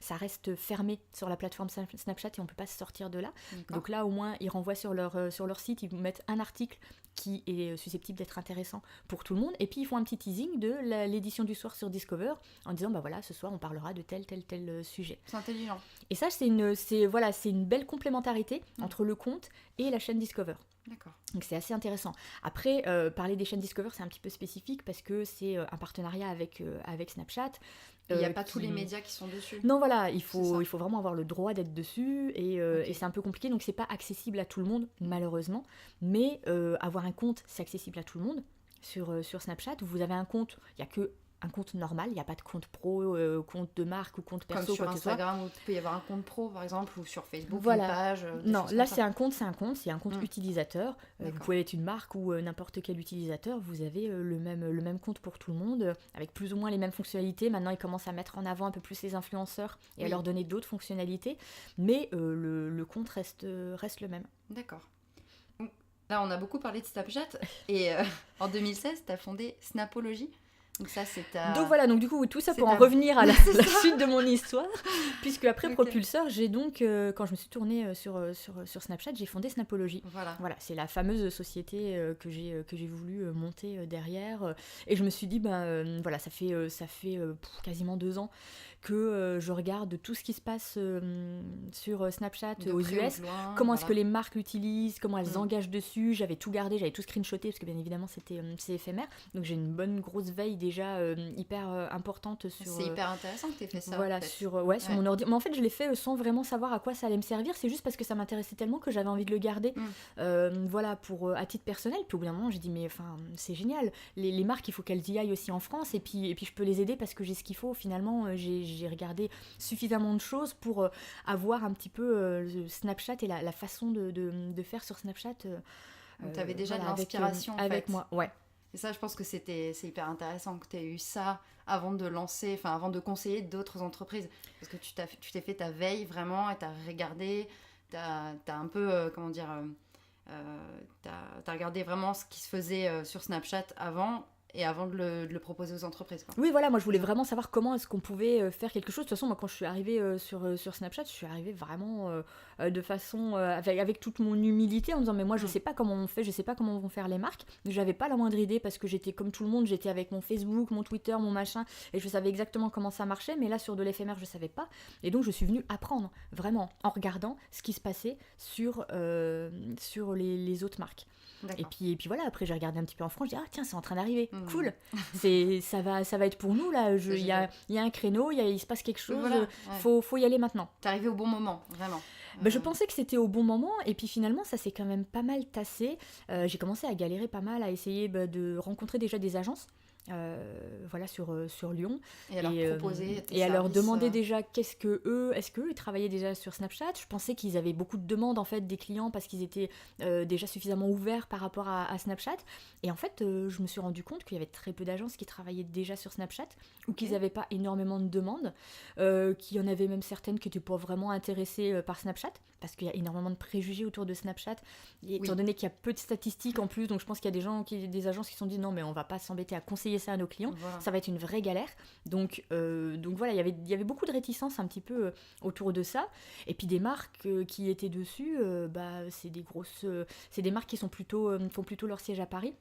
ça reste fermé sur la plateforme Snapchat et on ne peut pas se sortir de là. D'accord. Donc là, au moins, ils renvoient sur leur site, ils mettent un article qui est susceptible d'être intéressant pour tout le monde. Et puis, ils font un petit teasing de l'édition du soir sur Discover en disant, voilà, ce soir, on parlera de tel sujet. C'est intelligent. Et ça, c'est une belle complémentarité entre le compte et la chaîne Discover. D'accord. Donc c'est assez intéressant. Après, parler des chaînes Discover, c'est un petit peu spécifique parce que c'est un partenariat avec Snapchat. Il n'y a pas tous les médias qui sont dessus. Non, voilà, il faut vraiment avoir le droit d'être dessus et c'est un peu compliqué, donc c'est pas accessible à tout le monde, malheureusement. Mais avoir un compte, c'est accessible à tout le monde. Sur Snapchat, vous avez un compte, il n'y a que un compte normal, il n'y a pas de compte pro, compte de marque ou compte perso. Comme sur Instagram où il peut y avoir un compte pro par exemple, ou sur Facebook, voilà. Une page. Non, là c'est un compte, c'est un compte utilisateur. Vous pouvez être une marque ou n'importe quel utilisateur, vous avez le même compte pour tout le monde, avec plus ou moins les mêmes fonctionnalités. Maintenant ils commencent à mettre en avant un peu plus les influenceurs et à leur donner d'autres fonctionnalités, mais le compte reste le même. D'accord. Là on a beaucoup parlé de Snapchat et en 2016 tu as fondé Snapology. Donc ça, c'est ta... Donc voilà, donc du coup, oui, tout ça C'est pour en ta- revenir à la C'est ça. suite de mon histoire, puisque après Ok. Propulseur, j'ai donc, quand je me suis tournée sur Snapchat, j'ai fondé Snapology. Voilà. Voilà, c'est la fameuse société que j'ai voulu monter derrière. Et je me suis dit, voilà, ça fait quasiment 2 ans que je regarde tout ce qui se passe sur Snapchat De aux près ou US. de loin, Comment est-ce voilà. que les marques l'utilisent, comment elles Mm. engagent dessus. J'avais tout gardé, j'avais tout screenshoté, parce que bien évidemment, c'est éphémère. Donc j'ai une bonne grosse veille déjà hyper importante sur... C'est hyper intéressant que tu aies fait ça. Voilà, en fait. sur Ouais. mon ordi. Mais en fait, je l'ai fait sans vraiment savoir à quoi ça allait me servir. C'est juste parce que ça m'intéressait tellement que j'avais envie de le garder. Voilà, pour à titre personnel. Puis au bout d'un moment, j'ai dit, mais enfin, c'est génial. Les marques, il faut qu'elles y aillent aussi en France. Et puis je peux les aider parce que j'ai ce qu'il faut. Finalement, j'ai regardé suffisamment de choses pour avoir un petit peu le Snapchat et la façon de faire sur Snapchat. Donc tu avais déjà voilà, de l'inspiration avec en fait. moi. Ouais. Et ça, je pense que c'est hyper intéressant que tu aies eu ça avant de lancer, enfin avant de conseiller d'autres entreprises. Parce que tu t'es fait ta veille vraiment et tu as regardé, tu as un peu, comment dire, t'as regardé vraiment ce qui se faisait sur Snapchat avant et avant de le proposer aux entreprises. Quoi. Oui, voilà, moi je voulais vraiment savoir comment est-ce qu'on pouvait faire quelque chose. De toute façon, moi quand je suis arrivée sur Snapchat, je suis arrivée vraiment de façon avec toute mon humilité en me disant mais moi je sais pas comment on fait, je sais pas comment vont faire les marques. J'avais pas la moindre idée parce que j'étais comme tout le monde, j'étais avec mon Facebook, mon Twitter, mon machin et je savais exactement comment ça marchait, mais là sur de l'éphémère je savais pas. Et donc je suis venue apprendre vraiment en regardant ce qui se passait sur les autres marques. Et puis voilà, après j'ai regardé un petit peu en France, je dis ah tiens c'est en train d'arriver, cool, ça va être pour nous là, il y a un créneau, il se passe quelque chose, voilà, faut y aller maintenant. T'es arrivé au bon moment, vraiment. Je pensais que c'était au bon moment et puis finalement ça s'est quand même pas mal tassé. J'ai commencé à galérer pas mal, à essayer de rencontrer déjà des agences. Voilà sur Lyon et à leur proposer tes et à leur services, demander déjà est-ce qu'eux ils travaillaient déjà sur Snapchat. Je pensais qu'ils avaient beaucoup de demandes en fait des clients parce qu'ils étaient déjà suffisamment ouverts par rapport à Snapchat et en fait je me suis rendu compte qu'il y avait très peu d'agences qui travaillaient déjà sur Snapchat ou qu'ils n'avaient pas énormément de demandes, qu'il y en avait même certaines qui n'étaient pas vraiment intéressées par Snapchat parce qu'il y a énormément de préjugés autour de Snapchat et étant donné qu'il y a peu de statistiques en plus, donc je pense qu'il y a des agences qui se sont dit non mais on va pas s'embêter à conseiller ça à nos clients, ça va être une vraie galère. Donc voilà, il y avait beaucoup de réticence un petit peu autour de ça. Et puis des marques qui étaient dessus, c'est des marques qui font plutôt leur siège à Paris.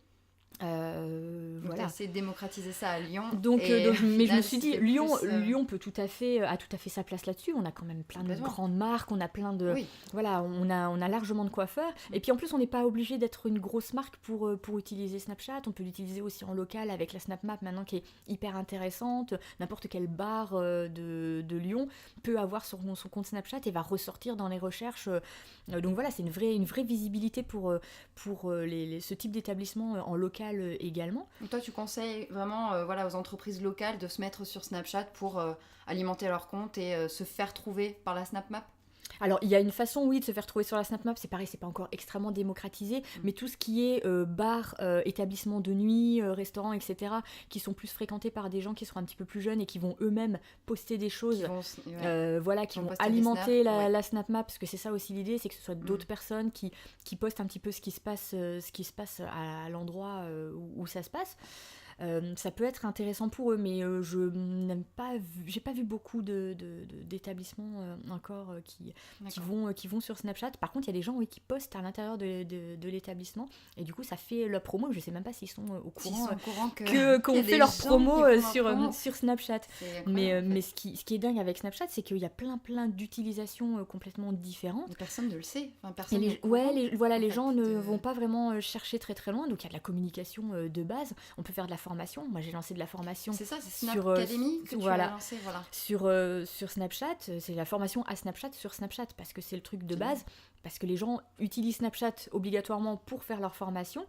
Voilà. Essayé de démocratiser ça à Lyon. Mais je me suis dit, Lyon peut a tout à fait sa place là-dessus. On a quand même plein de grandes marques, on a plein de, voilà, on a largement de quoi faire. Et puis en plus, on n'est pas obligé d'être une grosse marque pour utiliser Snapchat. On peut l'utiliser aussi en local avec la SnapMap maintenant qui est hyper intéressante. N'importe quel bar de Lyon peut avoir son compte Snapchat et va ressortir dans les recherches. Donc voilà, c'est une vraie visibilité pour ce type d'établissement en local également. Donc toi tu conseilles vraiment aux entreprises locales de se mettre sur Snapchat pour alimenter leur compte et se faire trouver par la SnapMap? Alors, il y a une façon, oui, de se faire trouver sur la SnapMap. C'est pareil, c'est pas encore extrêmement démocratisé, mais tout ce qui est bar, établissement de nuit, restaurant, etc., qui sont plus fréquentés par des gens qui seront un petit peu plus jeunes et qui vont eux-mêmes poster des choses, qui vont alimenter la SnapMap, parce que c'est ça aussi l'idée, c'est que ce soit d'autres personnes qui postent un petit peu ce qui se passe à l'endroit où ça se passe. Ça peut être intéressant pour eux, mais j'ai pas vu beaucoup d'établissements encore qui vont sur Snapchat. Par contre, il y a des gens qui postent à l'intérieur de l'établissement et du coup, ça fait leur promo. Je sais même pas s'ils sont au courant qu'on fait leur promo sur Snapchat. Mais ce qui est dingue avec Snapchat, c'est qu'il y a plein d'utilisations complètement différentes. Mais personne ne le sait. Les gens ne vont pas vraiment chercher très très loin. Donc il y a de la communication de base. On peut faire de la formation. Moi, j'ai lancé de la formation. C'est ça, c'est Snap Academy que tu as lancé, voilà. Sur Snapchat, c'est la formation à Snapchat sur Snapchat parce que c'est le truc de base. Parce que les gens utilisent Snapchat obligatoirement pour faire leur formation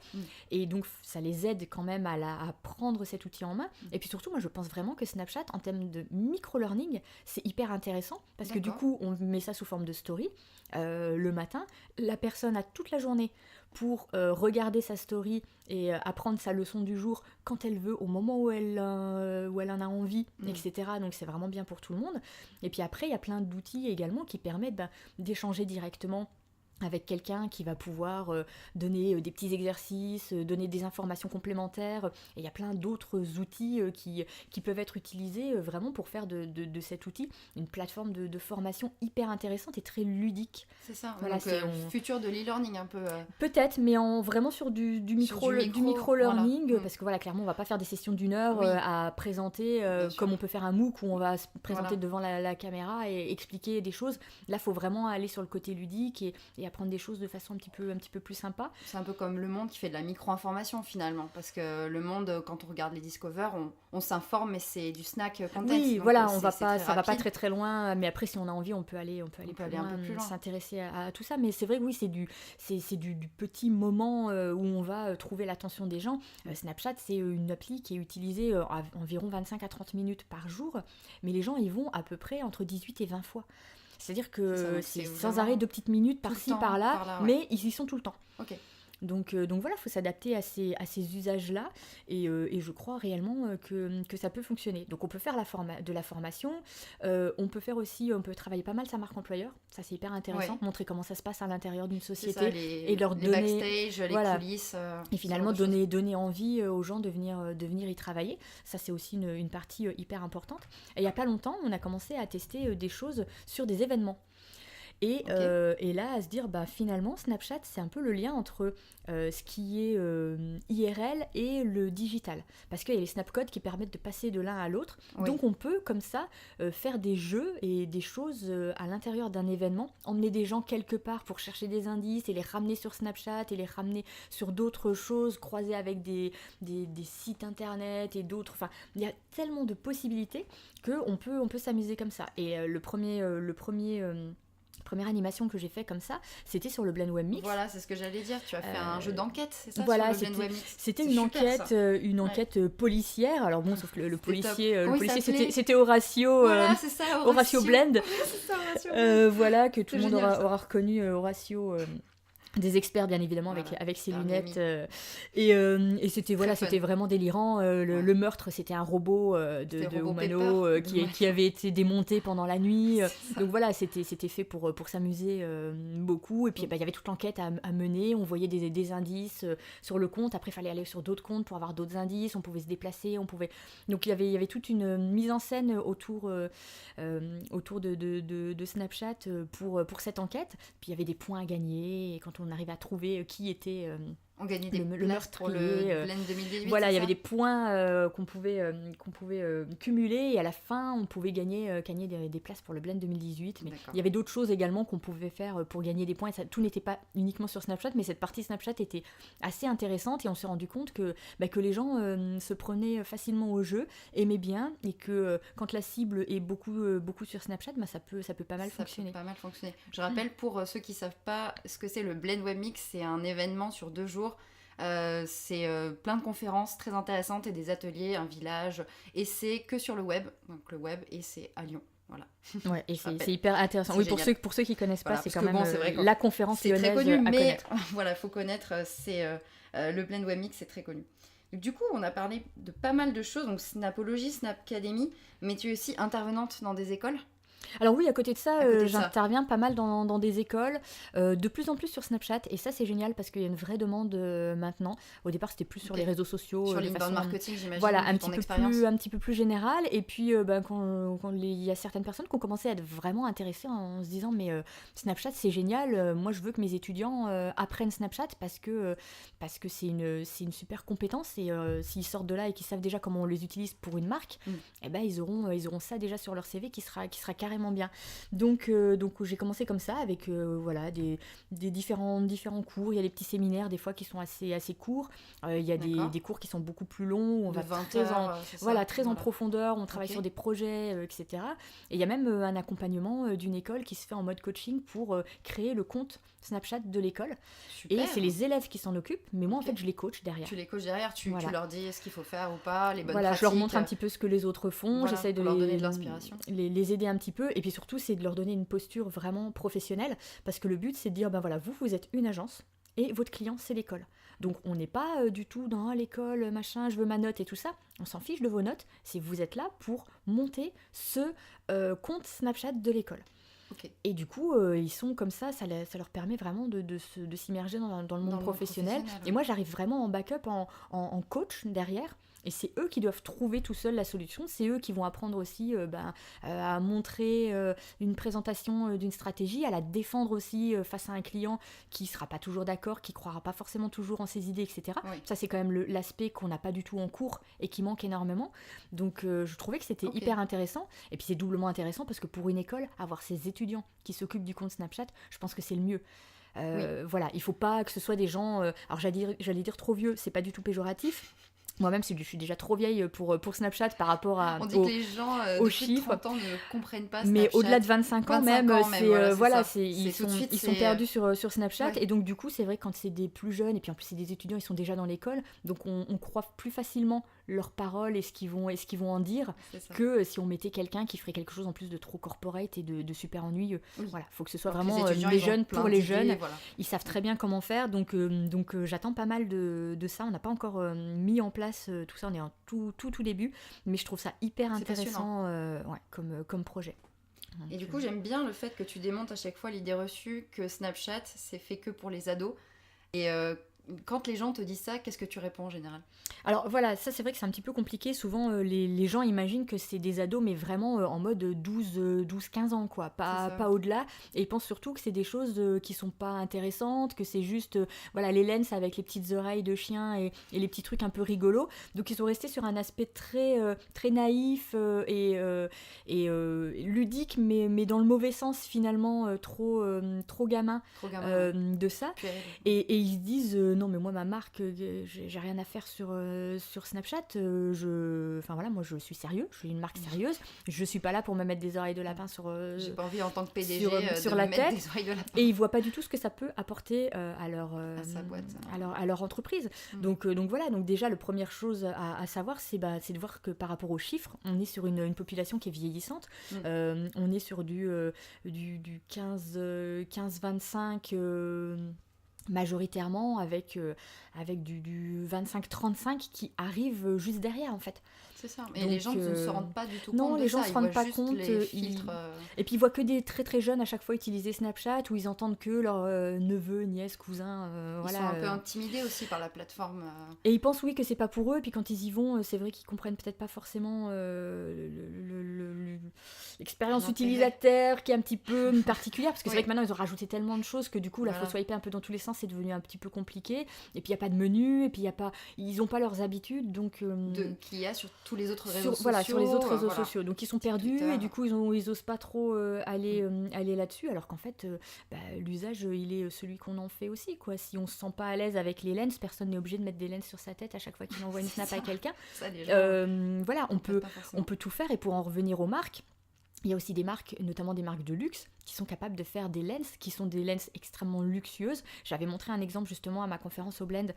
et donc ça les aide quand même à prendre cet outil en main. Et puis surtout, moi je pense vraiment que Snapchat en termes de micro-learning, c'est hyper intéressant parce que du coup on met ça sous forme de story le matin. La personne a toute la journée pour regarder sa story et apprendre sa leçon du jour quand elle veut, au moment où elle en a envie, etc. Donc c'est vraiment bien pour tout le monde. Et puis après, il y a plein d'outils également qui permettent d'échanger directement avec quelqu'un qui va pouvoir donner des petits exercices, donner des informations complémentaires. Et il y a plein d'autres outils qui peuvent être utilisés vraiment pour faire de cet outil une plateforme de formation hyper intéressante et très ludique. C'est ça, Voilà, donc futur de l'e-learning un peu. Peut-être, mais vraiment sur du micro-learning, voilà. parce que voilà, clairement, on va pas faire des sessions d'1 heure Oui. à présenter, comme on peut faire un MOOC où on va se présenter devant la caméra et expliquer des choses. Là, il faut vraiment aller sur le côté ludique et apprendre des choses de façon un petit peu plus sympa. C'est un peu comme Le Monde qui fait de la micro-information finalement, parce que Le Monde, quand on regarde les Discover, on s'informe, mais c'est du snack content. Oui, donc, voilà, ça va pas très très loin, mais après si on a envie, on peut aller plus loin, un peu plus loin, s'intéresser à tout ça. Mais c'est vrai que oui, c'est du petit moment où on va trouver l'attention des gens. Snapchat, c'est une appli qui est utilisée environ 25 à 30 minutes par jour, mais les gens y vont à peu près entre 18 et 20 fois. C'est-à-dire que c'est sans arrêt 2 petites minutes par-ci, par-là, ouais. Mais ils y sont tout le temps. Ok. Donc voilà, il faut s'adapter à ces usages-là et je crois réellement que ça peut fonctionner. Donc on peut faire de la formation, on peut travailler pas mal sa marque employeur, ça c'est hyper intéressant, montrer comment ça se passe à l'intérieur d'une société et leur les donner backstage, les coulisses. Et finalement donner envie aux gens de venir y travailler. Ça c'est aussi une partie hyper importante. Et il n'y a pas longtemps, on a commencé à tester des choses sur des événements. Et là, à se dire, finalement, Snapchat, c'est un peu le lien entre ce qui est IRL et le digital. Parce qu'il y a les snapcodes qui permettent de passer de l'un à l'autre. Oui. Donc, on peut, comme ça, faire des jeux et des choses à l'intérieur d'un événement, emmener des gens quelque part pour chercher des indices et les ramener sur Snapchat et les ramener sur d'autres choses, croiser avec des sites internet et d'autres. Enfin, il y a tellement de possibilités qu'on peut s'amuser comme ça. Et première animation que j'ai fait comme ça, c'était sur le Blend Web Mix. Voilà, c'est ce que j'allais dire. Tu as fait un jeu d'enquête, c'est ça, voilà, sur le Blend Web Mix. C'était une enquête policière. Alors bon, sauf que le policier, c'était Horatio. Voilà, c'est ça, Horatio Blend. C'est ça, Horatio Blend. Voilà, que tout le monde aura reconnu Horatio. Des experts bien évidemment avec ses lunettes et c'était vraiment délirant. Le meurtre, c'était un robot de Humano qui avait été démonté pendant la nuit. Donc voilà, c'était fait pour s'amuser beaucoup. Et puis il y avait toute l'enquête à mener. On voyait des indices sur le compte. Après il fallait aller sur d'autres comptes pour avoir d'autres indices. On pouvait se déplacer, donc il y avait toute une mise en scène autour de Snapchat pour cette enquête. Puis il y avait des points à gagner et quand on arrivait à trouver qui était on gagnait des le meurtrier pour le Blend 2018. Voilà, il y avait des points qu'on pouvait cumuler et à la fin on pouvait gagner des places pour le Blend 2018. Mais il y avait d'autres choses également qu'on pouvait faire pour gagner des points. Et ça, tout n'était pas uniquement sur Snapchat, mais cette partie Snapchat était assez intéressante et on s'est rendu compte que les gens se prenaient facilement au jeu, aimaient bien et que quand la cible est beaucoup sur Snapchat, ça peut pas mal fonctionner. Je rappelle pour ceux qui savent pas ce que c'est le Blend Web Mix, c'est un événement sur 2 jours. C'est plein de conférences très intéressantes et des ateliers, un village, et c'est que sur le web, donc le web, et c'est à Lyon. Voilà. Ouais, et c'est hyper intéressant. Oui, pour ceux qui connaissent pas, c'est quand même la conférence lyonnaise. C'est très connu, mais connaître. Voilà, faut connaître. C'est le Blend Web Mix, c'est très connu. Du coup, on a parlé de pas mal de choses, donc Snapologie, Snapcademy, mais tu es aussi intervenante dans des écoles. Alors oui, à côté de ça, j'interviens pas mal dans des écoles, de plus en plus sur Snapchat, et ça c'est génial parce qu'il y a une vraie demande maintenant. Au départ c'était plus sur les réseaux sociaux, sur l'inbound marketing, j'imagine. Voilà, un petit peu plus général. Et puis quand il y a certaines personnes qui ont commencé à être vraiment intéressées en se disant mais Snapchat c'est génial, moi je veux que mes étudiants apprennent Snapchat parce que c'est une super compétence et s'ils sortent de là et qu'ils savent déjà comment on les utilise pour une marque, ils auront ça déjà sur leur CV qui sera carrément bien. Donc j'ai commencé comme ça avec des différents cours. Il y a des petits séminaires des fois qui sont assez courts. Il y a des cours qui sont beaucoup plus longs où on va très en profondeur, on travaille sur des projets, etc. Et il y a même un accompagnement d'une école qui se fait en mode coaching pour créer le compte Snapchat de l'école. Super. Et c'est les élèves qui s'en occupent, mais moi en fait je les coach derrière. Tu les coaches derrière, tu leur dis ce qu'il faut faire ou pas, les bonnes pratiques. Je leur montre un petit peu ce que les autres font, j'essaie de leur donner de l'inspiration. Les aider un petit peu, et puis surtout c'est de leur donner une posture vraiment professionnelle, parce que le but c'est de dire vous êtes une agence et votre client c'est l'école. Donc on n'est pas du tout dans l'école, machin, je veux ma note et tout ça, on s'en fiche de vos notes, c'est vous êtes là pour monter ce compte Snapchat de l'école. Ok. Et du coup, ils sont comme ça leur permet vraiment de s'immerger dans le monde professionnel. Et ouais. moi, j'arrive vraiment en backup, en coach derrière. Et c'est eux qui doivent trouver tout seuls la solution. C'est eux qui vont apprendre aussi à montrer une présentation d'une stratégie, à la défendre aussi face à un client qui ne sera pas toujours d'accord, qui ne croira pas forcément toujours en ses idées, etc. Oui. Ça, c'est quand même l'aspect qu'on n'a pas du tout en cours et qui manque énormément. Donc, je trouvais que c'était Ok. hyper intéressant. Et puis, c'est doublement intéressant parce que pour une école, avoir ses étudiants qui s'occupent du compte Snapchat, je pense que c'est le mieux. Voilà, il faut pas que ce soit des gens, alors j'allais dire trop vieux, c'est pas du tout péjoratif. Moi-même, je suis déjà trop vieille pour Snapchat par rapport On dit que les gens de plus de 30 ans ne comprennent pas Snapchat. Mais au-delà de 25 ans même, ils sont perdus sur Snapchat. Ouais. Et donc, du coup, c'est vrai, quand c'est des plus jeunes, et puis en plus, c'est des étudiants, ils sont déjà dans l'école, donc on croit plus facilement leurs paroles et ce qu'ils vont en dire que si on mettait quelqu'un qui ferait quelque chose en plus de trop corporate et de super ennuyeux. Oui. Voilà, il faut que ce soit Alors vraiment les jeunes pour les jeunes. Voilà. Ils savent très bien comment faire, donc j'attends pas mal de ça. On n'a pas encore mis en place tout ça, on est en tout début, mais je trouve ça hyper intéressant comme projet. Et du coup, j'aime bien le fait que tu démontes à chaque fois l'idée reçue que Snapchat, c'est fait que pour les ados. Et quand les gens te disent ça, qu'est-ce que tu réponds en général ? Alors voilà, ça c'est vrai que c'est un petit peu compliqué. Souvent, les gens imaginent que c'est des ados, mais vraiment en mode 12-15 ans, quoi. Pas au-delà. Et ils pensent surtout que c'est des choses qui sont pas intéressantes, que c'est juste voilà, les lens avec les petites oreilles de chien et les petits trucs un peu rigolos. Donc ils sont restés sur un aspect très, très naïf et ludique, mais dans le mauvais sens finalement, trop gamin, de ça. Et ils se disent non mais moi ma marque j'ai rien à faire sur Snapchat, enfin voilà, moi je suis sérieux, je suis une marque sérieuse, je suis pas là pour me mettre des oreilles de lapin sur j'ai pas envie en tant que PDG sur de la me mettre tête, des oreilles de lapin. et ils voient pas du tout ce que ça peut apporter à sa boîte, à leur entreprise. Donc voilà, donc déjà la première chose à savoir c'est de voir que par rapport aux chiffres, on est sur une population qui est vieillissante. On est sur du 15-25 majoritairement, avec du 25-35 qui arrive juste derrière en fait. C'est ça, et les gens ne se rendent pas du tout compte non, de les gens ça. se rendent pas compte, les filtres, et puis ils voient que des très très jeunes à chaque fois utiliser Snapchat, où ils entendent que leurs neveux, nièces, cousins, ils sont un peu intimidés aussi par la plateforme. Et ils pensent oui que c'est pas pour eux, et puis quand ils y vont, c'est vrai qu'ils comprennent peut-être pas forcément l'expérience utilisateur qui est un petit peu particulière, parce que c'est vrai que maintenant ils ont rajouté tellement de choses que du coup là faut swiper un peu dans tous les sens, c'est devenu un petit peu compliqué, et puis il y a pas de menu, et puis ils ont pas leurs habitudes, donc qu'il y a sur tous les autres réseaux sociaux. Voilà, sur les autres réseaux sociaux. Donc ils sont perdus, Twitter. Et du coup ils osent pas trop aller là-dessus, alors qu'en fait l'usage il est celui qu'on en fait aussi, quoi. Si on se sent pas à l'aise avec les lens, personne n'est obligé de mettre des lens sur sa tête à chaque fois qu'il envoie une snap à quelqu'un. Voilà, on peut tout faire. Et pour en revenir aux marques, il y a aussi des marques, notamment des marques de luxe, qui sont capables de faire des lens, qui sont des lens extrêmement luxueuses. J'avais montré un exemple justement à ma conférence au Blend,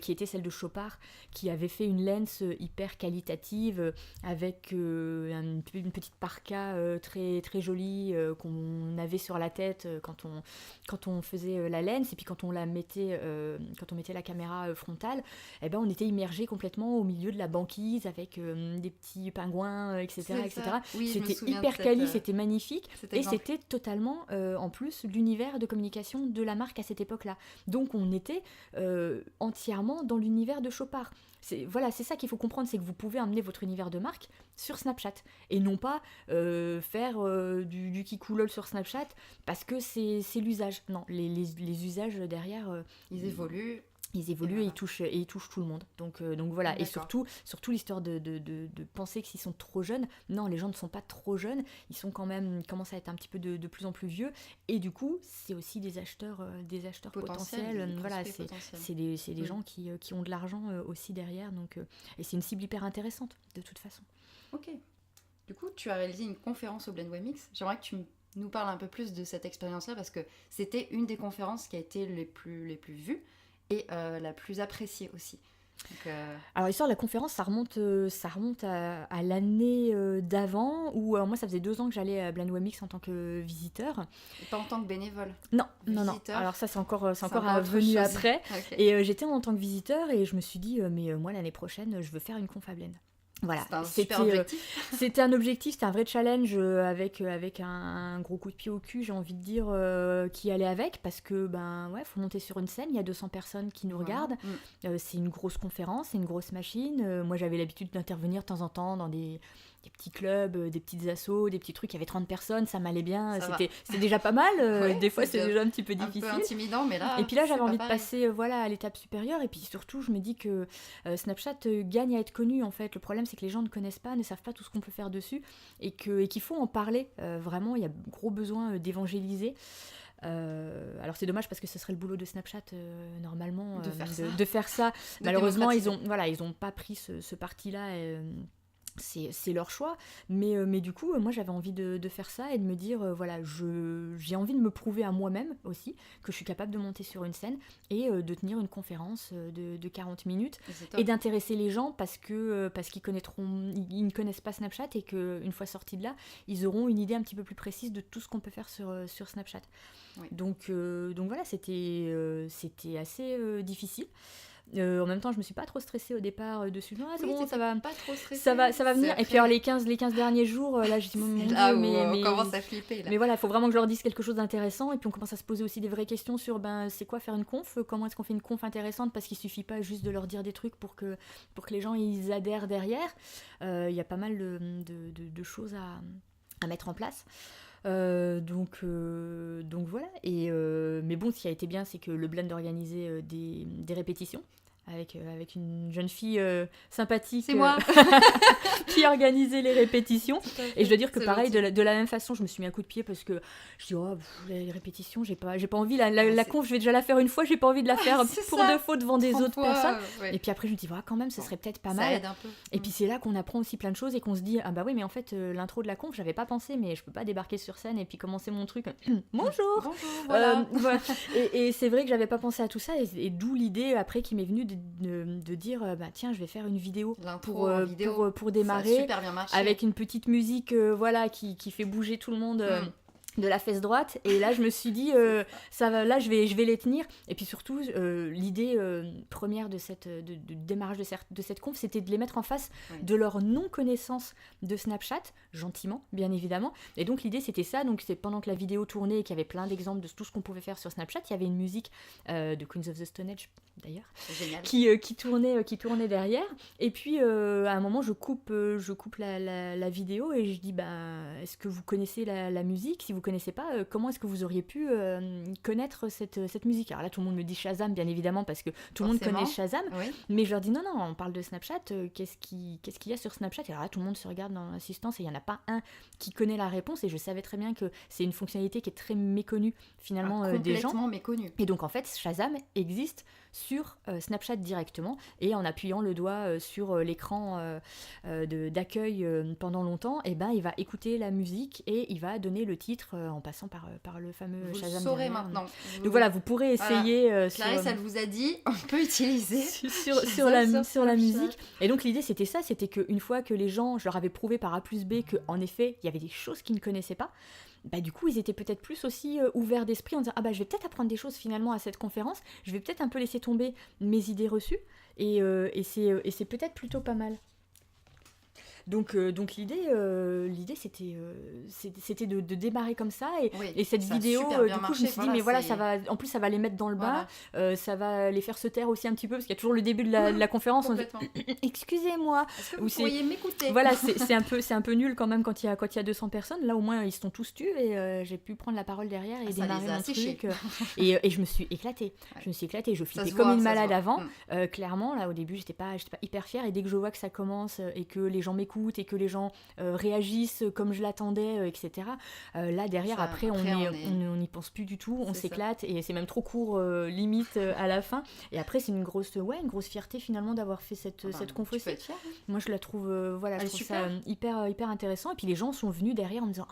qui était celle de Chopard, qui avait fait une lens hyper qualitative, avec une petite parka très, très jolie qu'on avait sur la tête quand on faisait la lens, et puis quand on mettait la caméra frontale, on était immergé complètement au milieu de la banquise, avec des petits pingouins, etc. Oui, c'était hyper quali, c'était magnifique, et c'était totalement en plus l'univers de communication de la marque à cette époque-là. Donc on était entièrement dans l'univers de Chopard. C'est ça qu'il faut comprendre, c'est que vous pouvez emmener votre univers de marque sur Snapchat, et non pas faire du kikoulol sur Snapchat parce que c'est l'usage. Non, les usages derrière, ils évoluent. Et ils touchent tout le monde. Donc voilà. D'accord. Et surtout l'histoire de penser que s'ils sont trop jeunes, non, les gens ne sont pas trop jeunes, ils sont quand même, commencent à être un petit peu de plus en plus vieux, et du coup c'est aussi des acheteurs potentiels. Voilà, c'est des gens qui ont de l'argent aussi derrière, donc et c'est une cible hyper intéressante de toute façon. Ok. Du coup, tu as réalisé une conférence au Blend WebMix. J'aimerais que tu nous parles un peu plus de cette expérience-là, parce que c'était une des conférences qui a été les plus vues et la plus appréciée aussi. Donc, Alors l'histoire de la conférence, ça remonte à l'année d'avant, où moi ça faisait 2 ans que j'allais à Blend WebMix en tant que visiteur. Et pas en tant que bénévole. Non. Visiteur. Alors ça c'est encore venu après. Okay. Et j'étais en tant que visiteur, et je me suis dit mais moi l'année prochaine je veux faire une conf à Blend. Voilà, C'est un super objectif. c'était un objectif, c'était un vrai challenge avec un gros coup de pied au cul, j'ai envie de dire, qui allait avec, parce que, faut monter sur une scène, il y a 200 personnes qui nous regardent, c'est une grosse conférence, c'est une grosse machine. Moi, j'avais l'habitude d'intervenir de temps en temps dans des petits clubs, des petites assos, des petits trucs, il y avait 30 personnes, ça m'allait bien, c'était déjà pas mal, des fois c'est déjà un petit peu difficile. Un peu intimidant, mais là... Et puis là, j'avais envie de passer à l'étape supérieure, et puis surtout, je me dis que Snapchat gagne à être connu, en fait. Le problème, c'est que les gens ne connaissent pas, ne savent pas tout ce qu'on peut faire dessus, et qu'il faut en parler. Vraiment, il y a gros besoin d'évangéliser. Alors c'est dommage parce que ce serait le boulot de Snapchat normalement de faire ça. Malheureusement, ils ont pas pris ce parti-là. C'est leur choix, mais du coup, moi j'avais envie de faire ça et de me dire, j'ai envie de me prouver à moi-même aussi que je suis capable de monter sur une scène et de tenir une conférence de 40 minutes et d'intéresser les gens parce qu'ils ils ne connaissent pas Snapchat et qu'une fois sortis de là, ils auront une idée un petit peu plus précise de tout ce qu'on peut faire sur Snapchat. Oui. Donc voilà, c'était assez difficile. En même temps, je me suis pas trop stressée au départ dessus. Non, c'est bon, ça va venir. Et puis alors, les 15 derniers jours, là, je dis mon Dieu, on commence à flipper. Là. Mais voilà, il faut vraiment que je leur dise quelque chose d'intéressant. Et puis on commence à se poser aussi des vraies questions sur c'est quoi faire une conf, comment est-ce qu'on fait une conf intéressante, parce qu'il suffit pas juste de leur dire des trucs pour que les gens ils adhèrent derrière. Il y a pas mal de choses à mettre en place. Donc voilà. Mais bon, ce qui a été bien, c'est que le blend organisait des répétitions avec une jeune fille sympathique. C'est moi qui organisait les répétitions. Et je dois dire que pareil, de la même façon, je me suis mis un coup de pied parce que je dis les répétitions, j'ai pas envie. La conf, je vais déjà la faire une fois, j'ai pas envie de la faire pour de faux devant des autres personnes. Ouais. Et puis après, je me dis quand même, ce serait peut-être pas mal. Ça aide un peu. Et puis c'est là qu'on apprend aussi plein de choses et qu'on se dit oui, mais en fait, l'intro de la conf, j'avais pas pensé, mais je peux pas débarquer sur scène et puis commencer mon truc. Bonjour. Voilà. Voilà. Et c'est vrai que j'avais pas pensé à tout ça et d'où l'idée après qui m'est venue de dire tiens, je vais faire une vidéo pour démarrer, ça a super bien marché. avec une petite musique qui fait bouger tout le monde de la fesse droite. Et là je me suis dit ça va, là je vais les tenir. Et puis surtout l'idée première de démarrage de cette conf, c'était de les mettre en face de leur non-connaissance de Snapchat, gentiment bien évidemment. Et donc l'idée c'était ça, donc c'est pendant que la vidéo tournait et qu'il y avait plein d'exemples de tout ce qu'on pouvait faire sur Snapchat, il y avait une musique de Queens of the Stone Age d'ailleurs, qui tournait derrière. Et puis à un moment je coupe la vidéo et je dis est-ce que vous connaissez la musique? Si vous connaissez pas, comment est-ce que vous auriez pu connaître cette musique? Alors là tout le monde me dit Shazam bien évidemment parce que tout le monde connaît Shazam, mais je leur dis non, on parle de Snapchat, qu'est-ce qu'il y a sur Snapchat? Et alors là tout le monde se regarde dans l'assistance et il y en a pas un qui connaît la réponse, et je savais très bien que c'est une fonctionnalité qui est très méconnue finalement des gens. Complètement méconnue. Et donc en fait Shazam existe sur Snapchat directement, et en appuyant le doigt sur l'écran d'accueil pendant longtemps, et il va écouter la musique et il va donner le titre en passant par le fameux Shazam. Vous le saurez maintenant. Donc voilà, vous pourrez essayer. Clarisse, elle vous a dit, on peut utiliser sur la musique. Et donc l'idée c'était ça, c'était qu'une fois que les gens, je leur avais prouvé par A plus B qu'en effet il y avait des choses qu'ils ne connaissaient pas, du coup ils étaient peut-être plus aussi ouverts d'esprit en disant je vais peut-être apprendre des choses finalement à cette conférence, je vais peut-être un peu laisser tomber mes idées reçues, et c'est peut-être plutôt pas mal. Donc l'idée c'était de démarrer comme ça, et cette vidéo du coup je me suis dit mais voilà, ça va, en plus ça va les mettre dans le bain, ça va les faire se taire aussi un petit peu parce qu'il y a toujours le début de la conférence, on dit excusez-moi, est-ce que vous pourriez m'écouter? Voilà, c'est un peu nul quand même quand il y a 200 personnes. Là au moins ils se sont tous tus et j'ai pu prendre la parole derrière et démarrer mon truc et je me suis éclatée. Je flippais comme une malade avant. Clairement là au début j'étais pas hyper fière, et dès que je vois que ça commence et que les gens m'écoutent et que les gens réagissent comme je l'attendais, etc. Là derrière, après on n'y pense plus du tout, on s'éclate, et c'est même trop court limite à la fin. Et après c'est une grosse fierté finalement d'avoir fait cette conf aussi. Moi je la trouve je trouve ça hyper intéressant. Et puis les gens sont venus derrière en me disant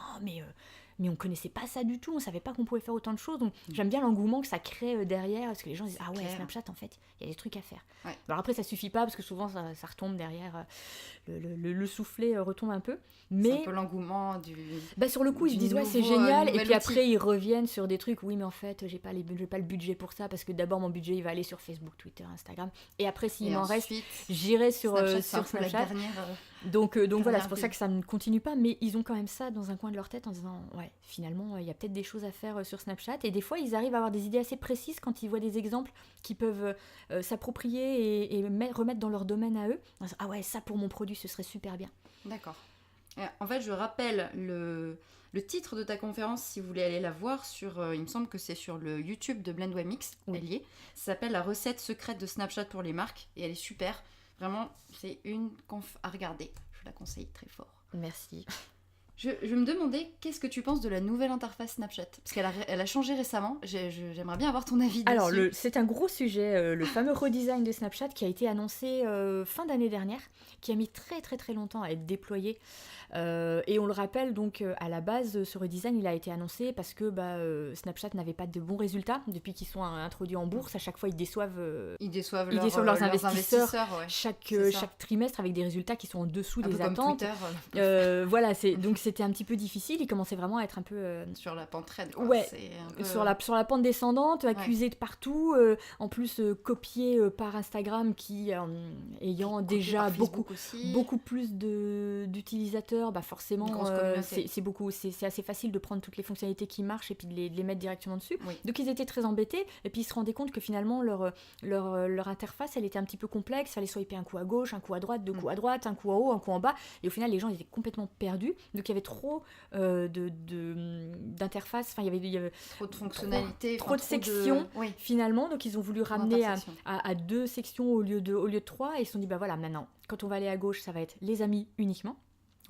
mais on connaissait pas ça du tout, on savait pas qu'on pouvait faire autant de choses. Donc j'aime bien l'engouement que ça crée derrière, parce que les gens disent Snapchat en fait il y a des trucs à faire. Alors après ça suffit pas parce que souvent ça retombe derrière, le soufflet retombe un peu, mais c'est un peu l'engouement du sur le coup ils se disent c'est génial, et puis après ils reviennent sur des trucs, oui mais en fait j'ai pas le budget pour ça, parce que d'abord mon budget il va aller sur Facebook, Twitter, Instagram, et après s'il m'en reste j'irai sur Snapchat. Donc voilà, c'est pour ça que ça ne continue pas, mais ils ont quand même ça dans un coin de leur tête en disant ouais, finalement, il y a peut-être des choses à faire sur Snapchat. Et des fois, ils arrivent à avoir des idées assez précises quand ils voient des exemples qu'ils peuvent s'approprier et remettre dans leur domaine à eux. Ah ouais, ça pour mon produit, ce serait super bien. D'accord. En fait, je rappelle le titre de ta conférence si vous voulez aller la voir sur, il me semble que c'est sur le YouTube de Blend Webmix, Oui. elle y est. Ça s'appelle la recette secrète de Snapchat pour les marques et elle est super. Vraiment, c'est une conf à regarder. Je la conseille très fort. Merci. Je me demandais, qu'est-ce que tu penses de la nouvelle interface Snapchat? Parce qu'elle a changé récemment. J'aimerais bien avoir ton avis dessus. Alors, c'est un gros sujet, le fameux redesign de Snapchat qui a été annoncé fin d'année dernière, qui a mis très très très longtemps à être déployé. Et on le rappelle, donc à la base, ce redesign il a été annoncé parce que Snapchat n'avait pas de bons résultats depuis qu'ils sont introduits en bourse. À chaque fois, ils déçoivent leurs investisseurs ouais. chaque trimestre avec des résultats qui sont en dessous un des peu comme attentes. Twitter, voilà, donc c'était un petit peu difficile. Ils commençaient vraiment à être un peu sur la pente raide. Quoi. Ouais, peu... sur la pente descendante, accusés de partout. En plus, copiés par Instagram qui, ayant déjà beaucoup plus d'utilisateurs, forcément, c'est assez facile de prendre toutes les fonctionnalités qui marchent et puis de les mettre directement dessus. Oui. Donc ils étaient très embêtés et puis ils se rendaient compte que finalement leur interface elle était un petit peu complexe, il fallait swiper un coup à gauche, un coup à droite, deux coups à droite, un coup en haut, un coup en bas, et au final les gens étaient complètement perdus. Donc il y avait trop d'interfaces, il y avait trop de fonctionnalités, trop de sections finalement, donc ils ont voulu ramener à 2 sections au lieu de 3 et ils se sont dit voilà, maintenant quand on va aller à gauche ça va être les amis uniquement.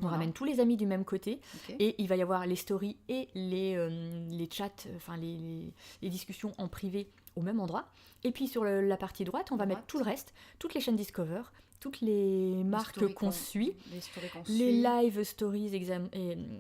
On ramène tous les amis du même côté et il va y avoir les stories et les chats, les discussions en privé au même endroit. Et puis sur la partie droite, on va mettre tout le reste, toutes les chaînes Discover, toutes les marques qu'on suit, les live stories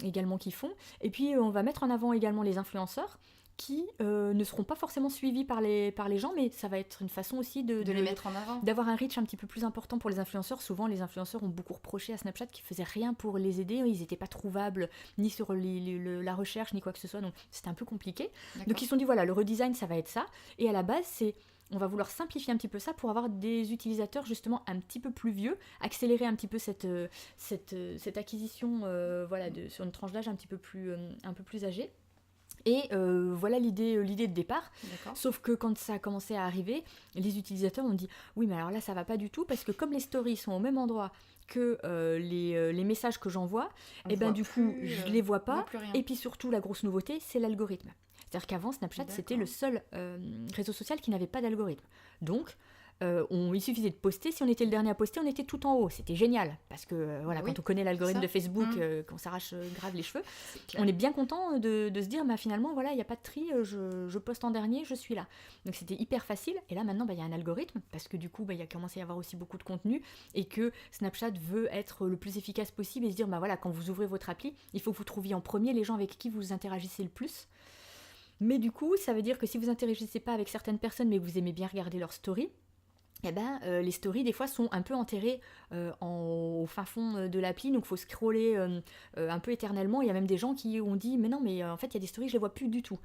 également qu'ils font. Et puis on va mettre en avant également les influenceurs qui ne seront pas forcément suivis par les gens, mais ça va être une façon aussi de les mettre en avant, d'avoir un reach un petit peu plus important pour les influenceurs. Souvent, les influenceurs ont beaucoup reproché à Snapchat qu'ils faisaient rien pour les aider, ils n'étaient pas trouvables ni sur la recherche, ni quoi que ce soit, donc c'était un peu compliqué. D'accord. Donc ils se sont dit, voilà, le redesign, ça va être ça, et à la base, on va vouloir simplifier un petit peu ça pour avoir des utilisateurs justement un petit peu plus vieux, accélérer un petit peu cette acquisition sur une tranche d'âge un peu plus âgée. Et voilà l'idée de départ. D'accord. Sauf que quand ça a commencé à arriver, les utilisateurs ont dit « Oui, mais alors là, ça va pas du tout, parce que comme les stories sont au même endroit que les messages que j'envoie, et du coup, je les vois pas. Et puis surtout, la grosse nouveauté, c'est l'algorithme. C'est-à-dire qu'avant, Snapchat, c'était le seul réseau social qui n'avait pas d'algorithme. Donc, il suffisait de poster. Si on était le dernier à poster, on était tout en haut. C'était génial parce que quand on connaît l'algorithme de Facebook, qu'on s'arrache grave les cheveux, on est bien content de se dire finalement il n'y a pas de tri, je poste en dernier, je suis là. Donc c'était hyper facile. Et là maintenant il y a un algorithme parce que du coup il y a commencé à y avoir aussi beaucoup de contenu et que Snapchat veut être le plus efficace possible et se dire quand vous ouvrez votre appli, il faut que vous trouviez en premier les gens avec qui vous interagissez le plus. Mais du coup ça veut dire que si vous interagissez pas avec certaines personnes mais que vous aimez bien regarder leurs stories, les stories des fois sont un peu enterrées au fin fond de l'appli, donc il faut scroller un peu éternellement. Il y a même des gens qui ont dit mais non, mais en fait il y a des stories je les vois plus du tout.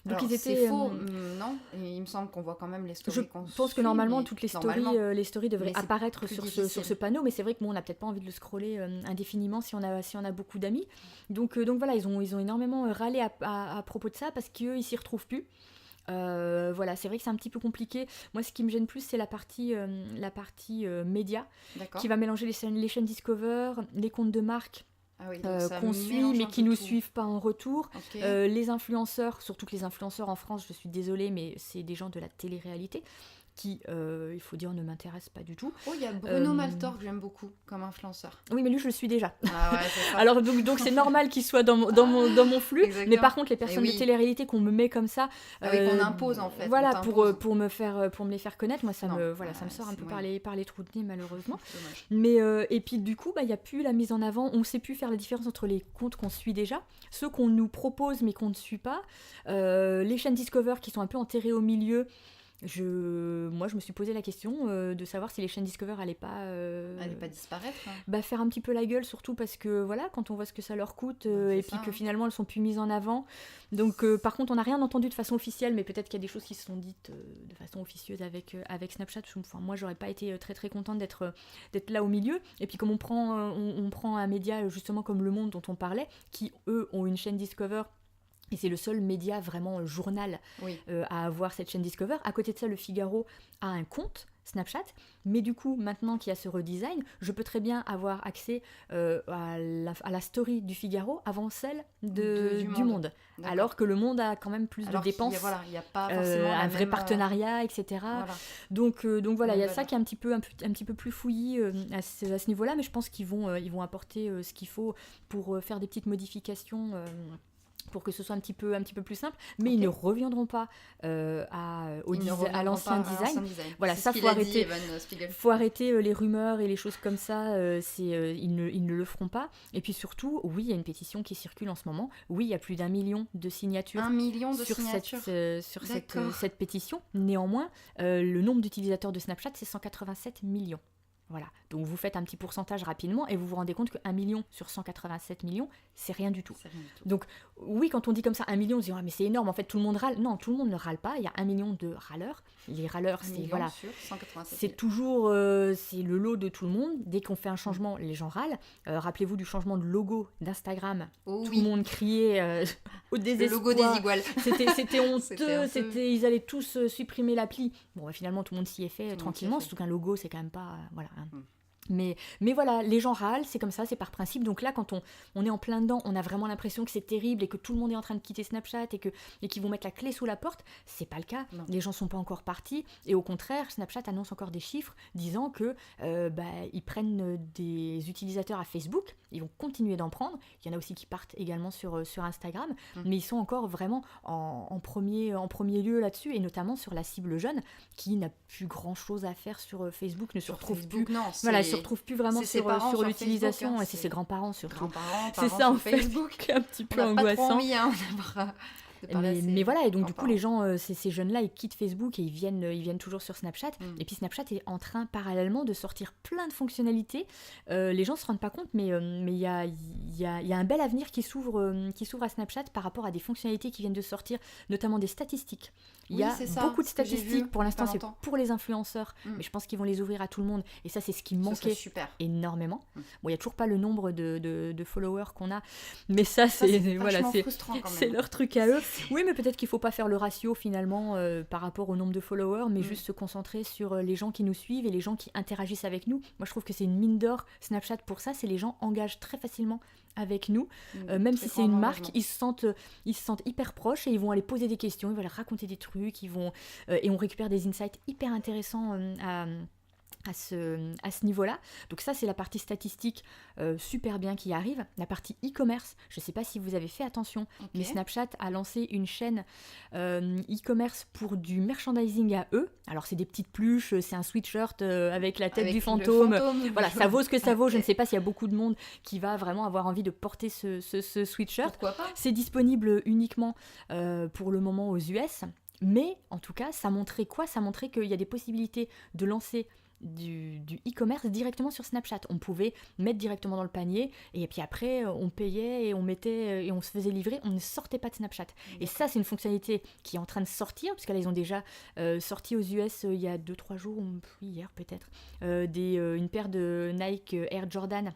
Donc alors, c'est faux, non. Et il me semble qu'on voit quand même les stories qu'on suit. Je pense que normalement toutes les stories devraient apparaître sur ce panneau, mais c'est vrai que on n'a peut-être pas envie de le scroller indéfiniment si on a beaucoup d'amis. Donc voilà, ils ont énormément râlé à propos de ça parce qu'eux ils s'y retrouvent plus. C'est vrai que c'est un petit peu compliqué. Moi, ce qui me gêne plus, c'est la partie média qui va mélanger les chaînes Discover, les comptes de marque qu'on suit mais qui nous suivent pas en retour, les influenceurs, surtout que les influenceurs en France, je suis désolée, mais c'est des gens de la télé-réalité qui, il faut dire, ne m'intéresse pas du tout. Oh, il y a Bruno Maltor que j'aime beaucoup comme influenceur. Oui, mais lui, je le suis déjà. Ah ouais, c'est ça. Alors, donc c'est normal qu'il soit dans mon flux. Exactement. Mais par contre, les personnes de télé-réalité qu'on me met comme ça... qu'on impose, en fait. Voilà, pour me les faire connaître, moi, ça me sort un peu par les trous de nez, malheureusement. Mais, et puis, du coup, il n'y a plus la mise en avant. On ne sait plus faire la différence entre les comptes qu'on suit déjà, ceux qu'on nous propose mais qu'on ne suit pas, les chaînes Discover qui sont un peu enterrées au milieu, Moi, je me suis posé la question de savoir si les chaînes Discover allaient pas, Allez pas disparaître. Hein. faire un petit peu la gueule, surtout parce que voilà, quand on voit ce que ça leur coûte et puis que finalement elles sont plus mises en avant. Donc, par contre, on n'a rien entendu de façon officielle, mais peut-être qu'il y a des choses qui se sont dites de façon officieuse avec Snapchat. Enfin, moi, j'aurais pas été très très contente d'être là au milieu. Et puis, comme on prend un média justement comme Le Monde dont on parlait, qui eux ont une chaîne Discover. Et c'est le seul média vraiment journal à avoir cette chaîne Discover. À côté de ça, Le Figaro a un compte Snapchat. Mais du coup, maintenant qu'il y a ce redesign, je peux très bien avoir accès à la story du Figaro avant celle du Monde. Alors que Le Monde a quand même plus de dépenses. Il y a pas forcément un vrai partenariat, etc. Voilà. Donc voilà, il y a ça qui est un petit peu plus fouillis à ce niveau-là. Mais je pense qu'ils vont apporter ce qu'il faut pour faire des petites modifications pour que ce soit un petit peu plus simple, mais ils ne reviendront pas à l'ancien design. Voilà, ça faut arrêter les rumeurs et les choses comme ça. Ils ne le feront pas. Et puis surtout, oui, il y a une pétition qui circule en ce moment. Oui, il y a plus d'1 million de signatures. 1 million de signatures sur cette pétition. Néanmoins, le nombre d'utilisateurs de Snapchat, c'est 187 millions. Voilà, donc vous faites un petit pourcentage rapidement et vous vous rendez compte que 1 million sur 187 millions, c'est rien du tout. Donc oui, quand on dit comme ça 1 million, on se dit mais c'est énorme, en fait tout le monde râle. Non, tout le monde ne râle pas, il y a 1 million de râleurs. Les râleurs, c'est toujours c'est le lot de tout le monde. Dès qu'on fait un changement, les gens râlent. Rappelez-vous du changement de logo d'Instagram. Tout le monde criait au désespoir. Le logo des iguales. C'était honteux, ils allaient tous supprimer l'appli. Bon, finalement tout le monde s'y est fait tranquillement, surtout qu'un logo c'est quand même pas... voilà. Mais voilà, les gens râlent, c'est comme ça, c'est par principe. Donc là, quand on est en plein dedans, on a vraiment l'impression que c'est terrible et que tout le monde est en train de quitter Snapchat et qu'ils vont mettre la clé sous la porte. C'est pas le cas. Non. Les gens sont pas encore partis. Et au contraire, Snapchat annonce encore des chiffres disant que ils prennent des utilisateurs à Facebook. Ils vont continuer d'en prendre. Il y en a aussi qui partent également sur Instagram. Mais ils sont encore vraiment en premier lieu là-dessus, et notamment sur la cible jeune qui n'a plus grand-chose à faire sur Facebook, ne se retrouve plus. Voilà, se retrouve plus vraiment sur l'utilisation, Facebook, et c'est ses grands-parents surtout. C'est ça en fait, Facebook, un petit peu angoissant. Mais voilà, et donc du coup les gens, ces jeunes-là, ils quittent Facebook et ils viennent toujours sur Snapchat. Et puis Snapchat est en train parallèlement de sortir plein de fonctionnalités. Les gens se rendent pas compte, mais il y a un bel avenir qui s'ouvre à Snapchat par rapport à des fonctionnalités qui viennent de sortir, notamment des statistiques. Il y a beaucoup de statistiques, pour l'instant c'est pour les influenceurs, mais je pense qu'ils vont les ouvrir à tout le monde, et ça c'est ce qui manquait énormément. Bon, il n'y a toujours pas le nombre de followers qu'on a, mais ça c'est leur truc à eux. Oui, mais peut-être qu'il ne faut pas faire le ratio finalement par rapport au nombre de followers, mais juste se concentrer sur les gens qui nous suivent et les gens qui interagissent avec nous. Moi je trouve que c'est une mine d'or Snapchat pour ça, c'est les gens engagent très facilement avec nous, même si c'est une marque, ils se sentent hyper proches et ils vont aller poser des questions, ils vont aller raconter des trucs, et on récupère des insights hyper intéressants à ce niveau-là. Donc ça, c'est la partie statistique super bien qui arrive. La partie e-commerce, je ne sais pas si vous avez fait attention, mais Snapchat a lancé une chaîne e-commerce pour du merchandising à eux. Alors, c'est des petites pluches, c'est un sweatshirt avec la tête du fantôme. Voilà, ça vaut ce que ça vaut. Je ne sais pas s'il y a beaucoup de monde qui va vraiment avoir envie de porter ce sweatshirt. Pourquoi pas ? C'est disponible uniquement pour le moment aux US. Mais, en tout cas, ça montrait quoi ? Ça montrait qu'il y a des possibilités de lancer du e-commerce directement sur Snapchat. On pouvait mettre directement dans le panier, et puis après on payait et on mettait et on se faisait livrer, on ne sortait pas de Snapchat. Et ça, c'est une fonctionnalité qui est en train de sortir, parce que là ils ont déjà sorti aux US il y a 2-3 jours, hier peut-être, une paire de Nike Air Jordan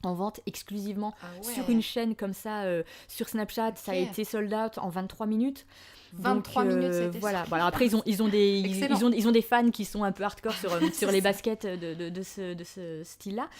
en vente exclusivement sur une chaîne comme ça, sur Snapchat. Ça a été sold out en 23 minutes. 23 minutes, c'était voilà. Bon, alors après, ils ont des fans qui sont un peu hardcore sur les baskets de ce style-là.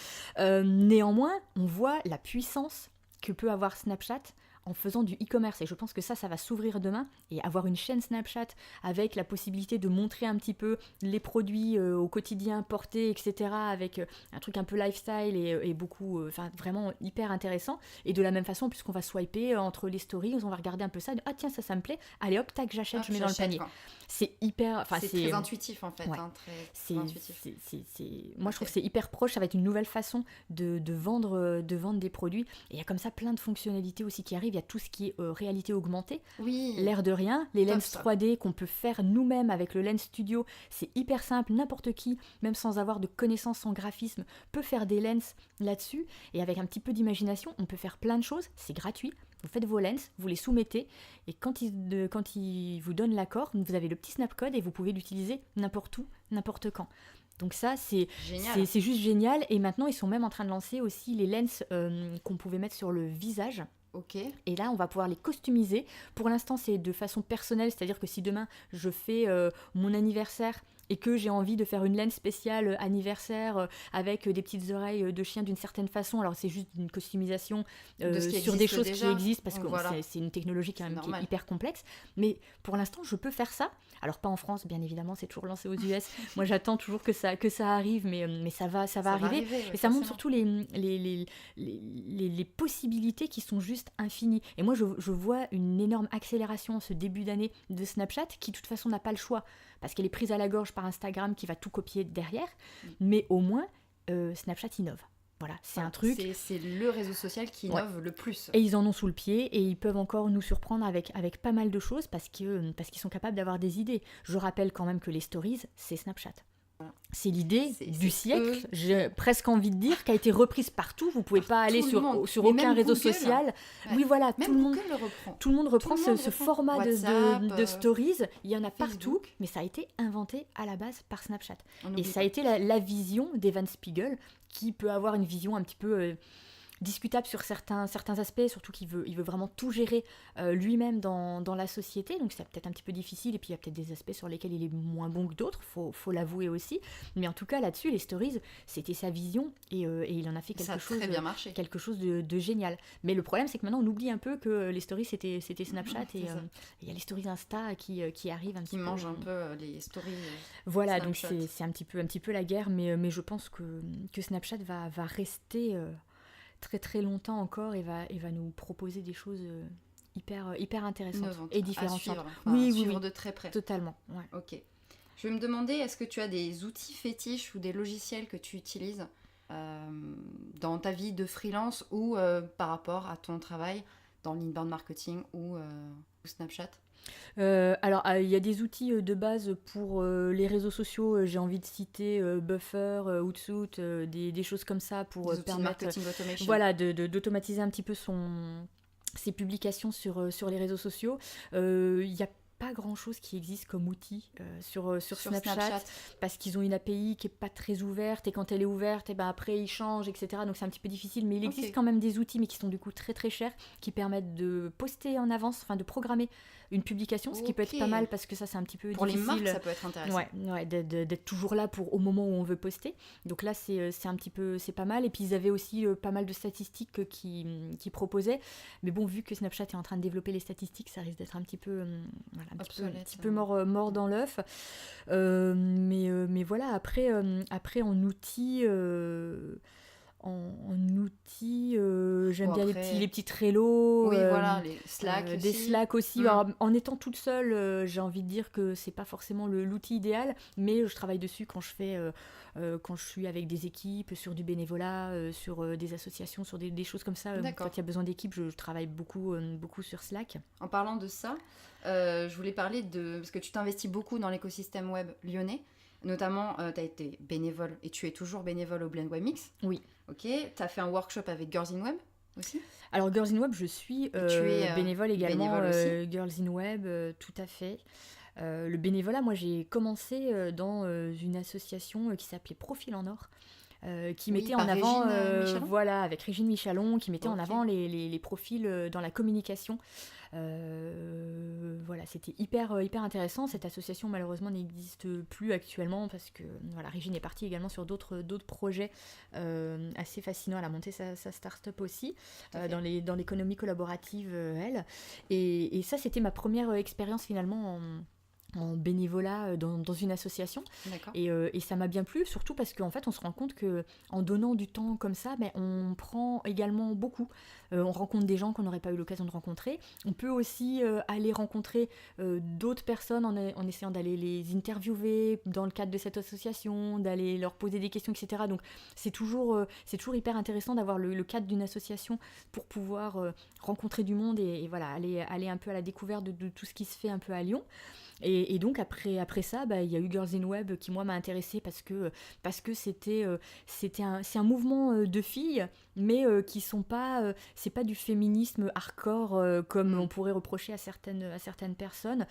Néanmoins, on voit la puissance que peut avoir Snapchat en faisant du e-commerce, et je pense que ça va s'ouvrir demain, et avoir une chaîne Snapchat avec la possibilité de montrer un petit peu les produits au quotidien portés, etc., avec un truc un peu lifestyle et beaucoup, vraiment hyper intéressant. Et de la même façon, puisqu'on va swiper entre les stories, on va regarder un peu ça, ah tiens, ça me plaît, allez hop, tac, j'achète, je mets dans le panier. C'est hyper, c'est très intuitif en fait, très intuitif. Moi je trouve que c'est hyper proche, ça va être une nouvelle façon de vendre des produits, et il y a comme ça plein de fonctionnalités aussi qui arrivent. y a tout ce qui est réalité augmentée. Oui. L'air de rien, les Top, lens ça. 3D qu'on peut faire nous-mêmes avec le Lens Studio, c'est hyper simple, n'importe qui, même sans avoir de connaissances en graphisme, peut faire des lens là-dessus, et avec un petit peu d'imagination, on peut faire plein de choses, c'est gratuit. Vous faites vos lens, vous les soumettez, et quand ils vous donnent l'accord, vous avez le petit snapcode et vous pouvez l'utiliser n'importe où, n'importe quand. Donc ça, Génial. c'est juste génial. Et maintenant, ils sont même en train de lancer aussi les lens qu'on pouvait mettre sur le visage. Ok. Et là, on va pouvoir les customiser. Pour l'instant, c'est de façon personnelle, c'est-à-dire que si demain, je fais mon anniversaire et que j'ai envie de faire une lens spéciale anniversaire avec des petites oreilles de chien d'une certaine façon, alors c'est juste une customisation De ce qui sur des existe choses déjà. qui existent, parce Donc que voilà. c'est une technologie quand C'est même qui est normal. hyper complexe. Mais pour l'instant, je peux faire ça. Alors pas en France, bien évidemment, c'est toujours lancé aux US. Moi, j'attends toujours que ça arrive, mais ça va arriver. ouais, Et ça montre forcément. surtout les possibilités qui sont juste infinies. Et moi, je vois une énorme accélération en ce début d'année de Snapchat, qui de toute façon n'a pas le choix, parce qu'elle est prise à la gorge par Instagram qui va tout copier derrière. Mais au moins, Snapchat innove. Voilà, c'est un truc. C'est le réseau social qui innove le plus. Et ils en ont sous le pied, et ils peuvent encore nous surprendre avec pas mal de choses, parce qu'ils sont capables d'avoir des idées. Je rappelle quand même que les stories, c'est Snapchat. C'est l'idée du siècle, j'ai presque envie de dire, qui a été reprise partout. Vous pouvez pas aller sur Mais aucun même réseau Google, social. ouais. Oui, voilà, Même tout le monde. Google le reprend. Tout le monde reprend Tout le monde ce reprend. format WhatsApp, de stories. Il y en a Facebook. partout, mais ça a été inventé à la base par Snapchat. On Et n'oublie ça a pas. été la vision d'Evan Spiegel, qui peut avoir une vision un petit peu discutable sur certains aspects, surtout qu'il veut vraiment tout gérer lui-même dans la société, donc c'est peut-être un petit peu difficile, et puis il y a peut-être des aspects sur lesquels il est moins bon que d'autres, faut l'avouer aussi, mais en tout cas là-dessus, les stories, c'était sa vision, et il en a fait Ça a quelque très bien marché. chose de génial. Mais le problème, c'est que maintenant on oublie un peu que les stories c'était Snapchat, C'est et ça. il y a les stories Insta qui arrivent un petit Qui peu. mange un peu les stories. Voilà, donc Snapchat. c'est un petit peu la guerre, mais je pense que Snapchat va rester très très longtemps encore, et va nous proposer des choses hyper intéressantes Innovantes. et À différentes. suivre. Oui, Suivre de très près. totalement. Ouais. Ok. Je vais me demander, est-ce que tu as des outils fétiches ou des logiciels que tu utilises dans ta vie de freelance ou par rapport à ton travail dans l'inbound marketing ou Snapchat? Alors, il y a des outils de base pour les réseaux sociaux. J'ai envie de citer Buffer, Hootsuite, des choses comme ça pour Des outils de permettre marketing automation. voilà, d'automatiser un petit peu ses publications sur les réseaux sociaux. Il y a pas grand chose qui existe comme outil sur Snapchat, parce qu'ils ont une API qui est pas très ouverte, et quand elle est ouverte, et ben après ils changent, etc. Donc c'est un petit peu difficile, mais il existe quand même des outils, mais qui sont du coup très très chers, qui permettent de poster en avance, enfin de programmer une publication, ce qui peut être pas mal, parce que ça c'est un petit peu pour difficile. les marques, ça peut être intéressant. Ouais, d'être toujours là au moment où on veut poster. Donc là c'est un petit peu, c'est pas mal. Et puis ils avaient aussi pas mal de statistiques qui proposaient, mais bon, vu que Snapchat est en train de développer les statistiques, ça risque d'être un petit peu un petit peu mort dans l'œuf. Mais voilà, après en outils j'aime bien les petits Trello, oui, voilà, les Slack des Slack aussi. Alors, en étant toute seule, j'ai envie de dire que c'est pas forcément l'outil idéal, mais je travaille dessus quand je suis avec des équipes, sur du bénévolat, sur des associations, sur des choses comme ça. Quand il y a besoin d'équipe, je travaille beaucoup sur Slack. En parlant de ça, je voulais parler parce que tu t'investis beaucoup dans l'écosystème web lyonnais. Notamment, tu as été bénévole, et tu es toujours bénévole au Blend Web Mix. Oui. Ok. Tu as fait un workshop avec Girls in Web aussi. Alors, Girls in Web, je suis bénévole également. Bénévole Girls in Web, tout à fait. Le bénévolat, moi, j'ai commencé dans une association qui s'appelait Profil en Or. Qui mettait en avant, avec Régine Michalon, qui mettait en avant les profils dans la communication. Voilà, c'était hyper intéressant. Cette association malheureusement n'existe plus actuellement, parce que voilà, Régine est partie également sur d'autres projets assez fascinants. Elle a monté sa start-up aussi dans l'économie collaborative, elle. Et ça, c'était ma première expérience finalement en bénévolat dans une association. D'accord. Et ça m'a bien plu, surtout parce qu'en fait, on se rend compte qu'en donnant du temps comme ça, on prend également beaucoup. On rencontre des gens qu'on n'aurait pas eu l'occasion de rencontrer. On peut aussi aller rencontrer d'autres personnes en essayant d'aller les interviewer dans le cadre de cette association, d'aller leur poser des questions, etc. Donc c'est toujours hyper intéressant d'avoir le cadre d'une association pour pouvoir rencontrer du monde et voilà, aller un peu à la découverte de tout ce qui se fait un peu à Lyon. Et donc après ça, il y a eu Girls in Web qui moi m'a intéressée parce que c'est un mouvement de filles, mais qui sont pas c'est pas du féminisme hardcore comme on pourrait reprocher à certaines personnes.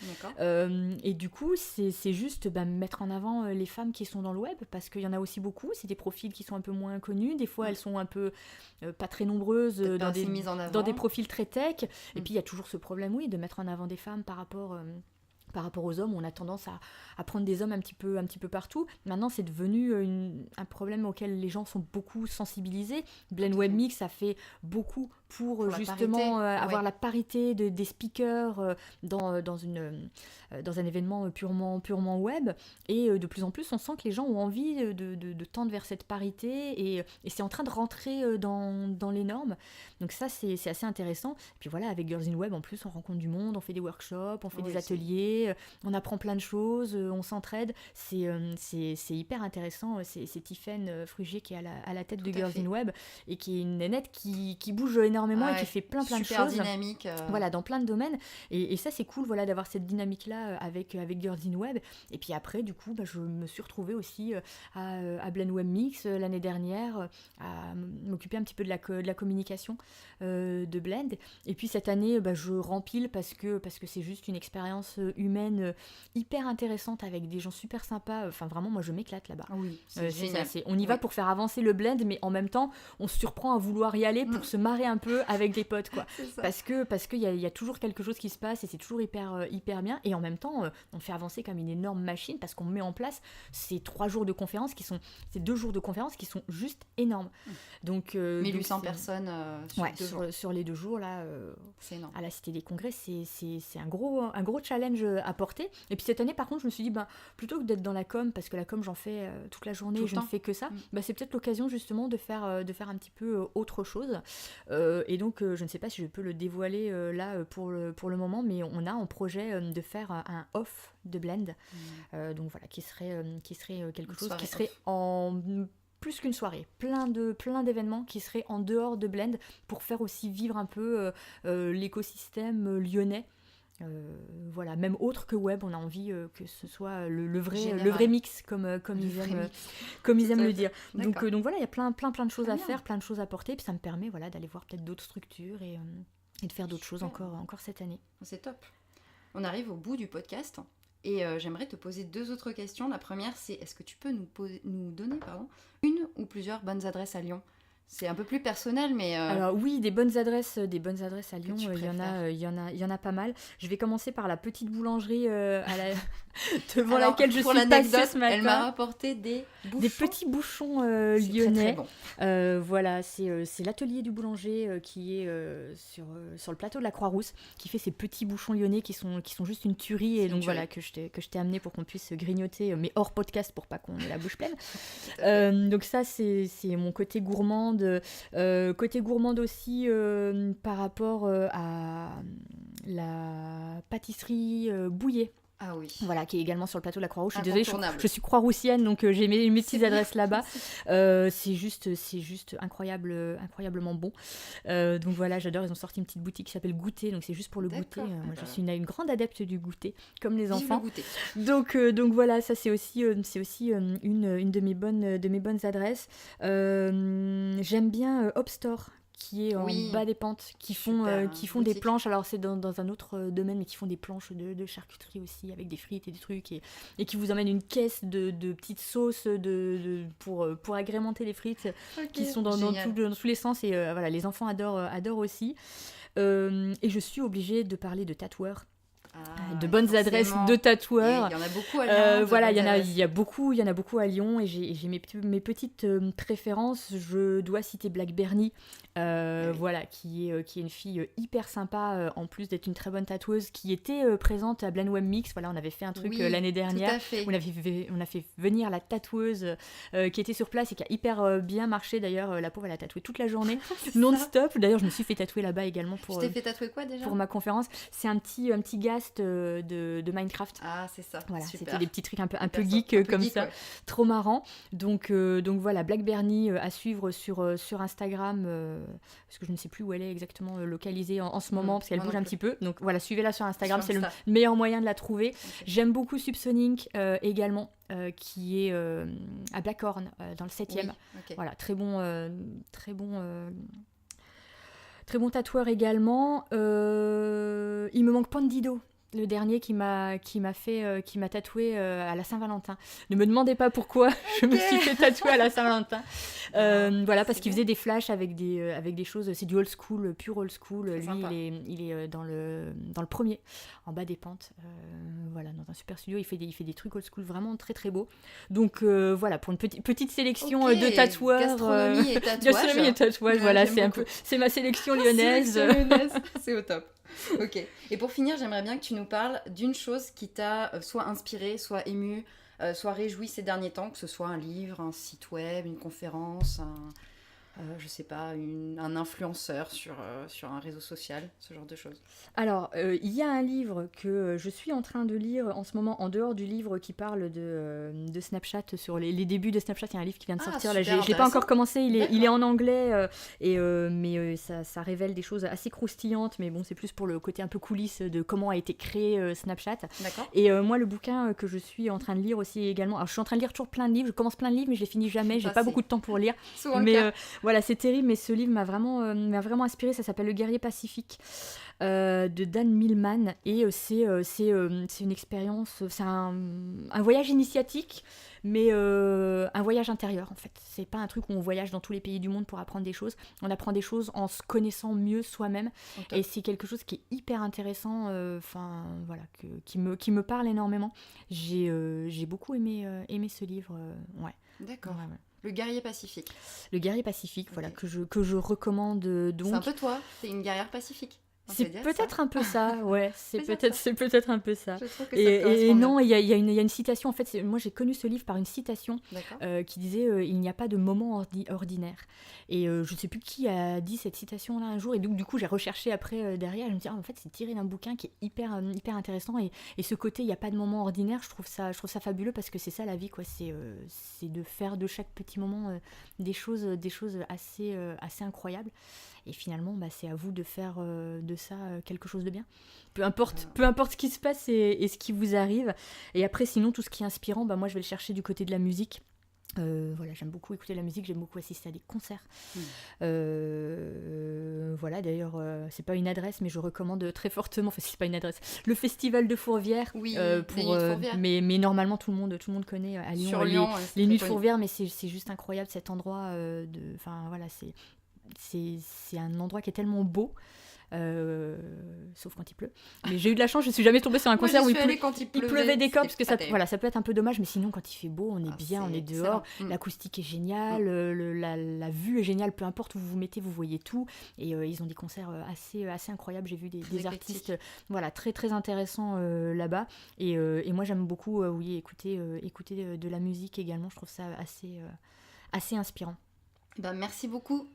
Et du coup c'est juste mettre en avant les femmes qui sont dans le web, parce qu'il y en a aussi beaucoup. C'est des profils qui sont un peu moins connus, des fois elles sont un peu pas très nombreuses dans des profils très tech. Et puis il y a toujours ce problème, oui, de mettre en avant des femmes par rapport aux hommes. On a tendance à prendre des hommes un petit peu partout. Maintenant, c'est devenu un problème auquel les gens sont beaucoup sensibilisés. Blend Web Mix a fait beaucoup pour justement avoir la parité des speakers dans un événement purement web. Et de plus en plus, on sent que les gens ont envie de tendre vers cette parité, et c'est en train de rentrer dans les normes. Donc ça, c'est assez intéressant. Et puis voilà, avec Girls in Web, en plus, on rencontre du monde, on fait des workshops, on fait des ateliers, on apprend plein de choses, on s'entraide. C'est hyper intéressant. C'est Tiffaine Frugier qui est à la tête de Girls in Web, et qui est une nénette qui bouge énormément et qui fait plein de choses. Super dynamique. Voilà, dans plein de domaines. Et ça, c'est cool, voilà, d'avoir cette dynamique-là avec Girls in Web. Et puis après, du coup, je me suis retrouvée aussi à Blend Web Mix l'année dernière, à m'occuper un petit peu de la communication de Blend. Et puis cette année, je rempile parce que c'est juste une expérience humaine hyper intéressante, avec des gens super sympas. Enfin, vraiment, moi, je m'éclate là-bas. Oui, c'est génial. On y va pour faire avancer le Blend, mais en même temps, on se surprend à vouloir y aller pour se marrer un peu avec des potes, quoi. Parce qu'il y a toujours quelque chose qui se passe, et c'est toujours hyper bien. Et en même temps, on fait avancer comme une énorme machine, parce qu'on met en place ces 2 jours de conférence qui sont juste énormes. Donc 1800 personnes sur les 2 jours là, c'est énorme. À la Cité des Congrès, c'est un gros challenge à porter. Et puis cette année, par contre, je me suis dit, plutôt que d'être dans la com, parce que la com, j'en fais toute la journée, je ne fais que ça, c'est peut-être l'occasion justement de faire un petit peu autre chose. Et donc je ne sais pas si je peux le dévoiler là pour le moment, mais on a en projet de faire un off de Blend, donc voilà, qui serait quelque chose qui serait en plus qu'une soirée, plein d'événements qui seraient en dehors de Blend, pour faire aussi vivre un peu l'écosystème lyonnais. Voilà, même autre que web, on a envie que ce soit le vrai mix, comme ils aiment le dire. Donc voilà, il y a plein de choses à faire, plein de choses à porter, puis ça me permet d'aller voir peut-être d'autres structures et de faire d'autres choses encore cette année. C'est top. On arrive au bout du podcast, et j'aimerais te poser 2 autres questions. La première, c'est: est-ce que tu peux nous donner une ou plusieurs bonnes adresses à Lyon ? C'est un peu plus personnel, mais... Alors oui, des bonnes adresses à Lyon, il y en a pas mal. Je vais commencer par la petite boulangerie devant laquelle je suis passée ce matin. Elle m'a rapporté des petits bouchons lyonnais. Très bon. Voilà, c'est l'atelier du boulanger qui est sur le plateau de la Croix-Rousse, qui fait ces petits bouchons lyonnais qui sont juste une tuerie. Et donc voilà, que je t'ai amené pour qu'on puisse grignoter, mais hors podcast, pour pas qu'on ait la bouche pleine. Donc ça, c'est mon côté gourmand. Côté gourmande aussi, par rapport à la pâtisserie Bouillet. Ah oui. Voilà, qui est également sur le plateau de la Croix-Rouge. Je suis désolée, je suis croix-roussienne, donc j'ai mes petites adresses là-bas. C'est juste incroyablement bon. Donc voilà, j'adore. Ils ont sorti une petite boutique qui s'appelle Goûter, donc c'est juste pour le goûter. Moi, je suis une grande adepte du goûter, comme les enfants. Donc voilà, ça c'est aussi une de mes bonnes adresses. J'aime bien Hopstore, qui est en bas des pentes, qui font des planches. Alors c'est dans un autre domaine, mais qui font des planches de charcuterie aussi, avec des frites et des trucs, et qui vous emmènent une caisse de petites sauces pour agrémenter les frites, qui sont dans tous les sens. Et voilà, les enfants adorent aussi. Et je suis obligée de parler de Tatware. de bonnes adresses de tatoueurs. Il y en a beaucoup à Lyon. Voilà, il y en a beaucoup à Lyon et j'ai mes petites préférences. Je dois citer Black Bernie, voilà, qui est une fille hyper sympa, en plus d'être une très bonne tatoueuse, qui était présente à Blenwem Mix. Voilà, on avait fait un truc l'année dernière. Tout à fait. On a fait venir la tatoueuse qui était sur place et qui a hyper bien marché. D'ailleurs, la pauvre, elle a tatoué toute la journée, non-stop. D'ailleurs, je me suis fait tatouer là-bas également pour. Tu t'es fait tatouer quoi déjà ? Pour ma conférence, c'est un petit ghast de Minecraft. Ah, c'est ça. Voilà, super. c'était des petits trucs un peu geek comme ça, ouais. trop marrant. Donc voilà, Black Bernie à suivre sur Instagram, parce que je ne sais plus où elle est exactement localisée en ce moment, parce qu'elle bouge un petit peu. Donc voilà, suivez-la sur Instagram, c'est le meilleur moyen de la trouver. Okay. J'aime beaucoup Subsonic également, qui est à Blackhorn, dans le 7e. Oui, okay. Voilà, très bon tatoueur également. Il me manque Pandido, le dernier qui m'a tatoué à la Saint-Valentin. Ne me demandez pas pourquoi je me suis fait tatouer à la Saint-Valentin. Voilà, parce qu'il faisait des flashs avec des choses. C'est du old school, pur old school. Lui, il est dans le premier, en bas des pentes. Voilà, dans un super studio, il fait des trucs old school vraiment très très beaux. Donc voilà, pour une petite sélection de tatoueurs. Gastronomie et tatouage. Gastronomie et tatouage, voilà, c'est ma sélection lyonnaise. C'est au top. Ok. Et pour finir, j'aimerais bien que tu nous parles d'une chose qui t'a soit inspiré, soit ému, soit réjoui ces derniers temps, que ce soit un livre, un site web, une conférence, je sais pas, un influenceur sur un réseau social, ce genre de choses. Alors, il y a un livre que je suis en train de lire en ce moment, en dehors du livre qui parle de Snapchat, sur les débuts de Snapchat. Il y a un livre qui vient de sortir, là, je l'ai pas encore commencé, il est en anglais, mais ça révèle des choses assez croustillantes, mais bon, c'est plus pour le côté un peu coulisses de comment a été créé Snapchat. D'accord. Et moi, le bouquin que je suis en train de lire aussi également, alors je suis en train de lire toujours plein de livres, je commence plein de livres, mais je les finis jamais, j'ai pas beaucoup de temps pour lire. Souvent le cas. Voilà, c'est terrible, mais ce livre m'a vraiment inspiré. Ça s'appelle Le Guerrier Pacifique, de Dan Millman, et c'est une expérience, c'est un voyage initiatique, mais un voyage intérieur en fait. C'est pas un truc où on voyage dans tous les pays du monde pour apprendre des choses. On apprend des choses en se connaissant mieux soi-même, et c'est quelque chose qui est hyper intéressant. Voilà, qui me parle énormément. J'ai beaucoup aimé ce livre. Ouais. D'accord. Ouais. Le Guerrier Pacifique. Le Guerrier Pacifique, okay. Voilà, que je recommande donc. C'est un peu toi, t'es une guerrière pacifique. C'est peut-être un peu ça, ouais. C'est peut-être un peu ça. Je trouve que et non, il y a une citation, en fait, moi j'ai connu ce livre par une citation qui disait « Il n'y a pas de moment ordinaire ». Et je ne sais plus qui a dit cette citation-là un jour, et du coup j'ai recherché après derrière, je me dis en fait c'est tiré d'un bouquin qui est hyper intéressant, et ce côté « Il n'y a pas de moment ordinaire », je trouve ça fabuleux, parce que c'est ça la vie, quoi. C'est de faire de chaque petit moment des choses assez incroyables. Et finalement, c'est à vous de faire de ça quelque chose de bien. Peu importe ce qui se passe et ce qui vous arrive. Et après, sinon, tout ce qui est inspirant, moi, je vais le chercher du côté de la musique. Voilà, j'aime beaucoup écouter la musique, j'aime beaucoup assister à des concerts. Voilà, d'ailleurs, c'est pas une adresse, mais je recommande très fortement. Enfin, c'est pas une adresse. Le festival de Fourvière. Oui, mais normalement tout le monde connaît à Lyon. Sur Lyon, les nuits de Fourvière, mais c'est juste incroyable cet endroit. Voilà, c'est un endroit qui est tellement beau. Sauf quand il pleut, mais j'ai eu de la chance, je suis jamais tombée sur un concert où il pleuvait des corps, parce que ça peut être un peu dommage, mais sinon quand il fait beau, on est bien, on est dehors, l'acoustique est géniale, la vue est géniale, peu importe où vous vous mettez, vous voyez tout, et ils ont des concerts assez incroyables. J'ai vu des artistes voilà, très très intéressants là-bas, et moi j'aime beaucoup écouter de la musique également. Je trouve ça assez inspirant. Merci beaucoup,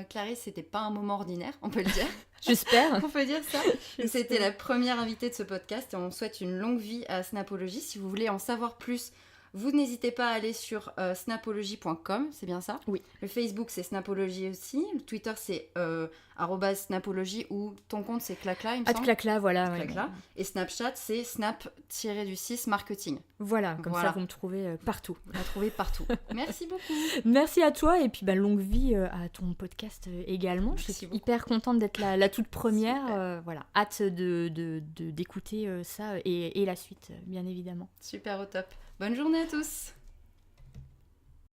Clarisse. C'était pas un moment ordinaire, on peut le dire. J'espère. On peut dire ça. C'était la première invitée de ce podcast, et on souhaite une longue vie à Snapologie. Si vous voulez en savoir plus, vous n'hésitez pas à aller sur snapologie.com, c'est bien ça ? Oui. Le Facebook, c'est Snapologie aussi. Le Twitter, c'est @snapologie, ou ton compte, c'est Clacla, il me semble. @clacla, voilà. Clacla. Ouais. Et Snapchat, c'est snap-6 marketing. Voilà, comme ça, vous me trouvez partout. Vous me trouvez partout. Merci beaucoup. Merci à toi, et puis longue vie à ton podcast également. Merci, je suis beaucoup. Hyper contente d'être la toute première. Voilà, hâte d'écouter ça et la suite, bien évidemment. Super, au top. Bonne journée à tous.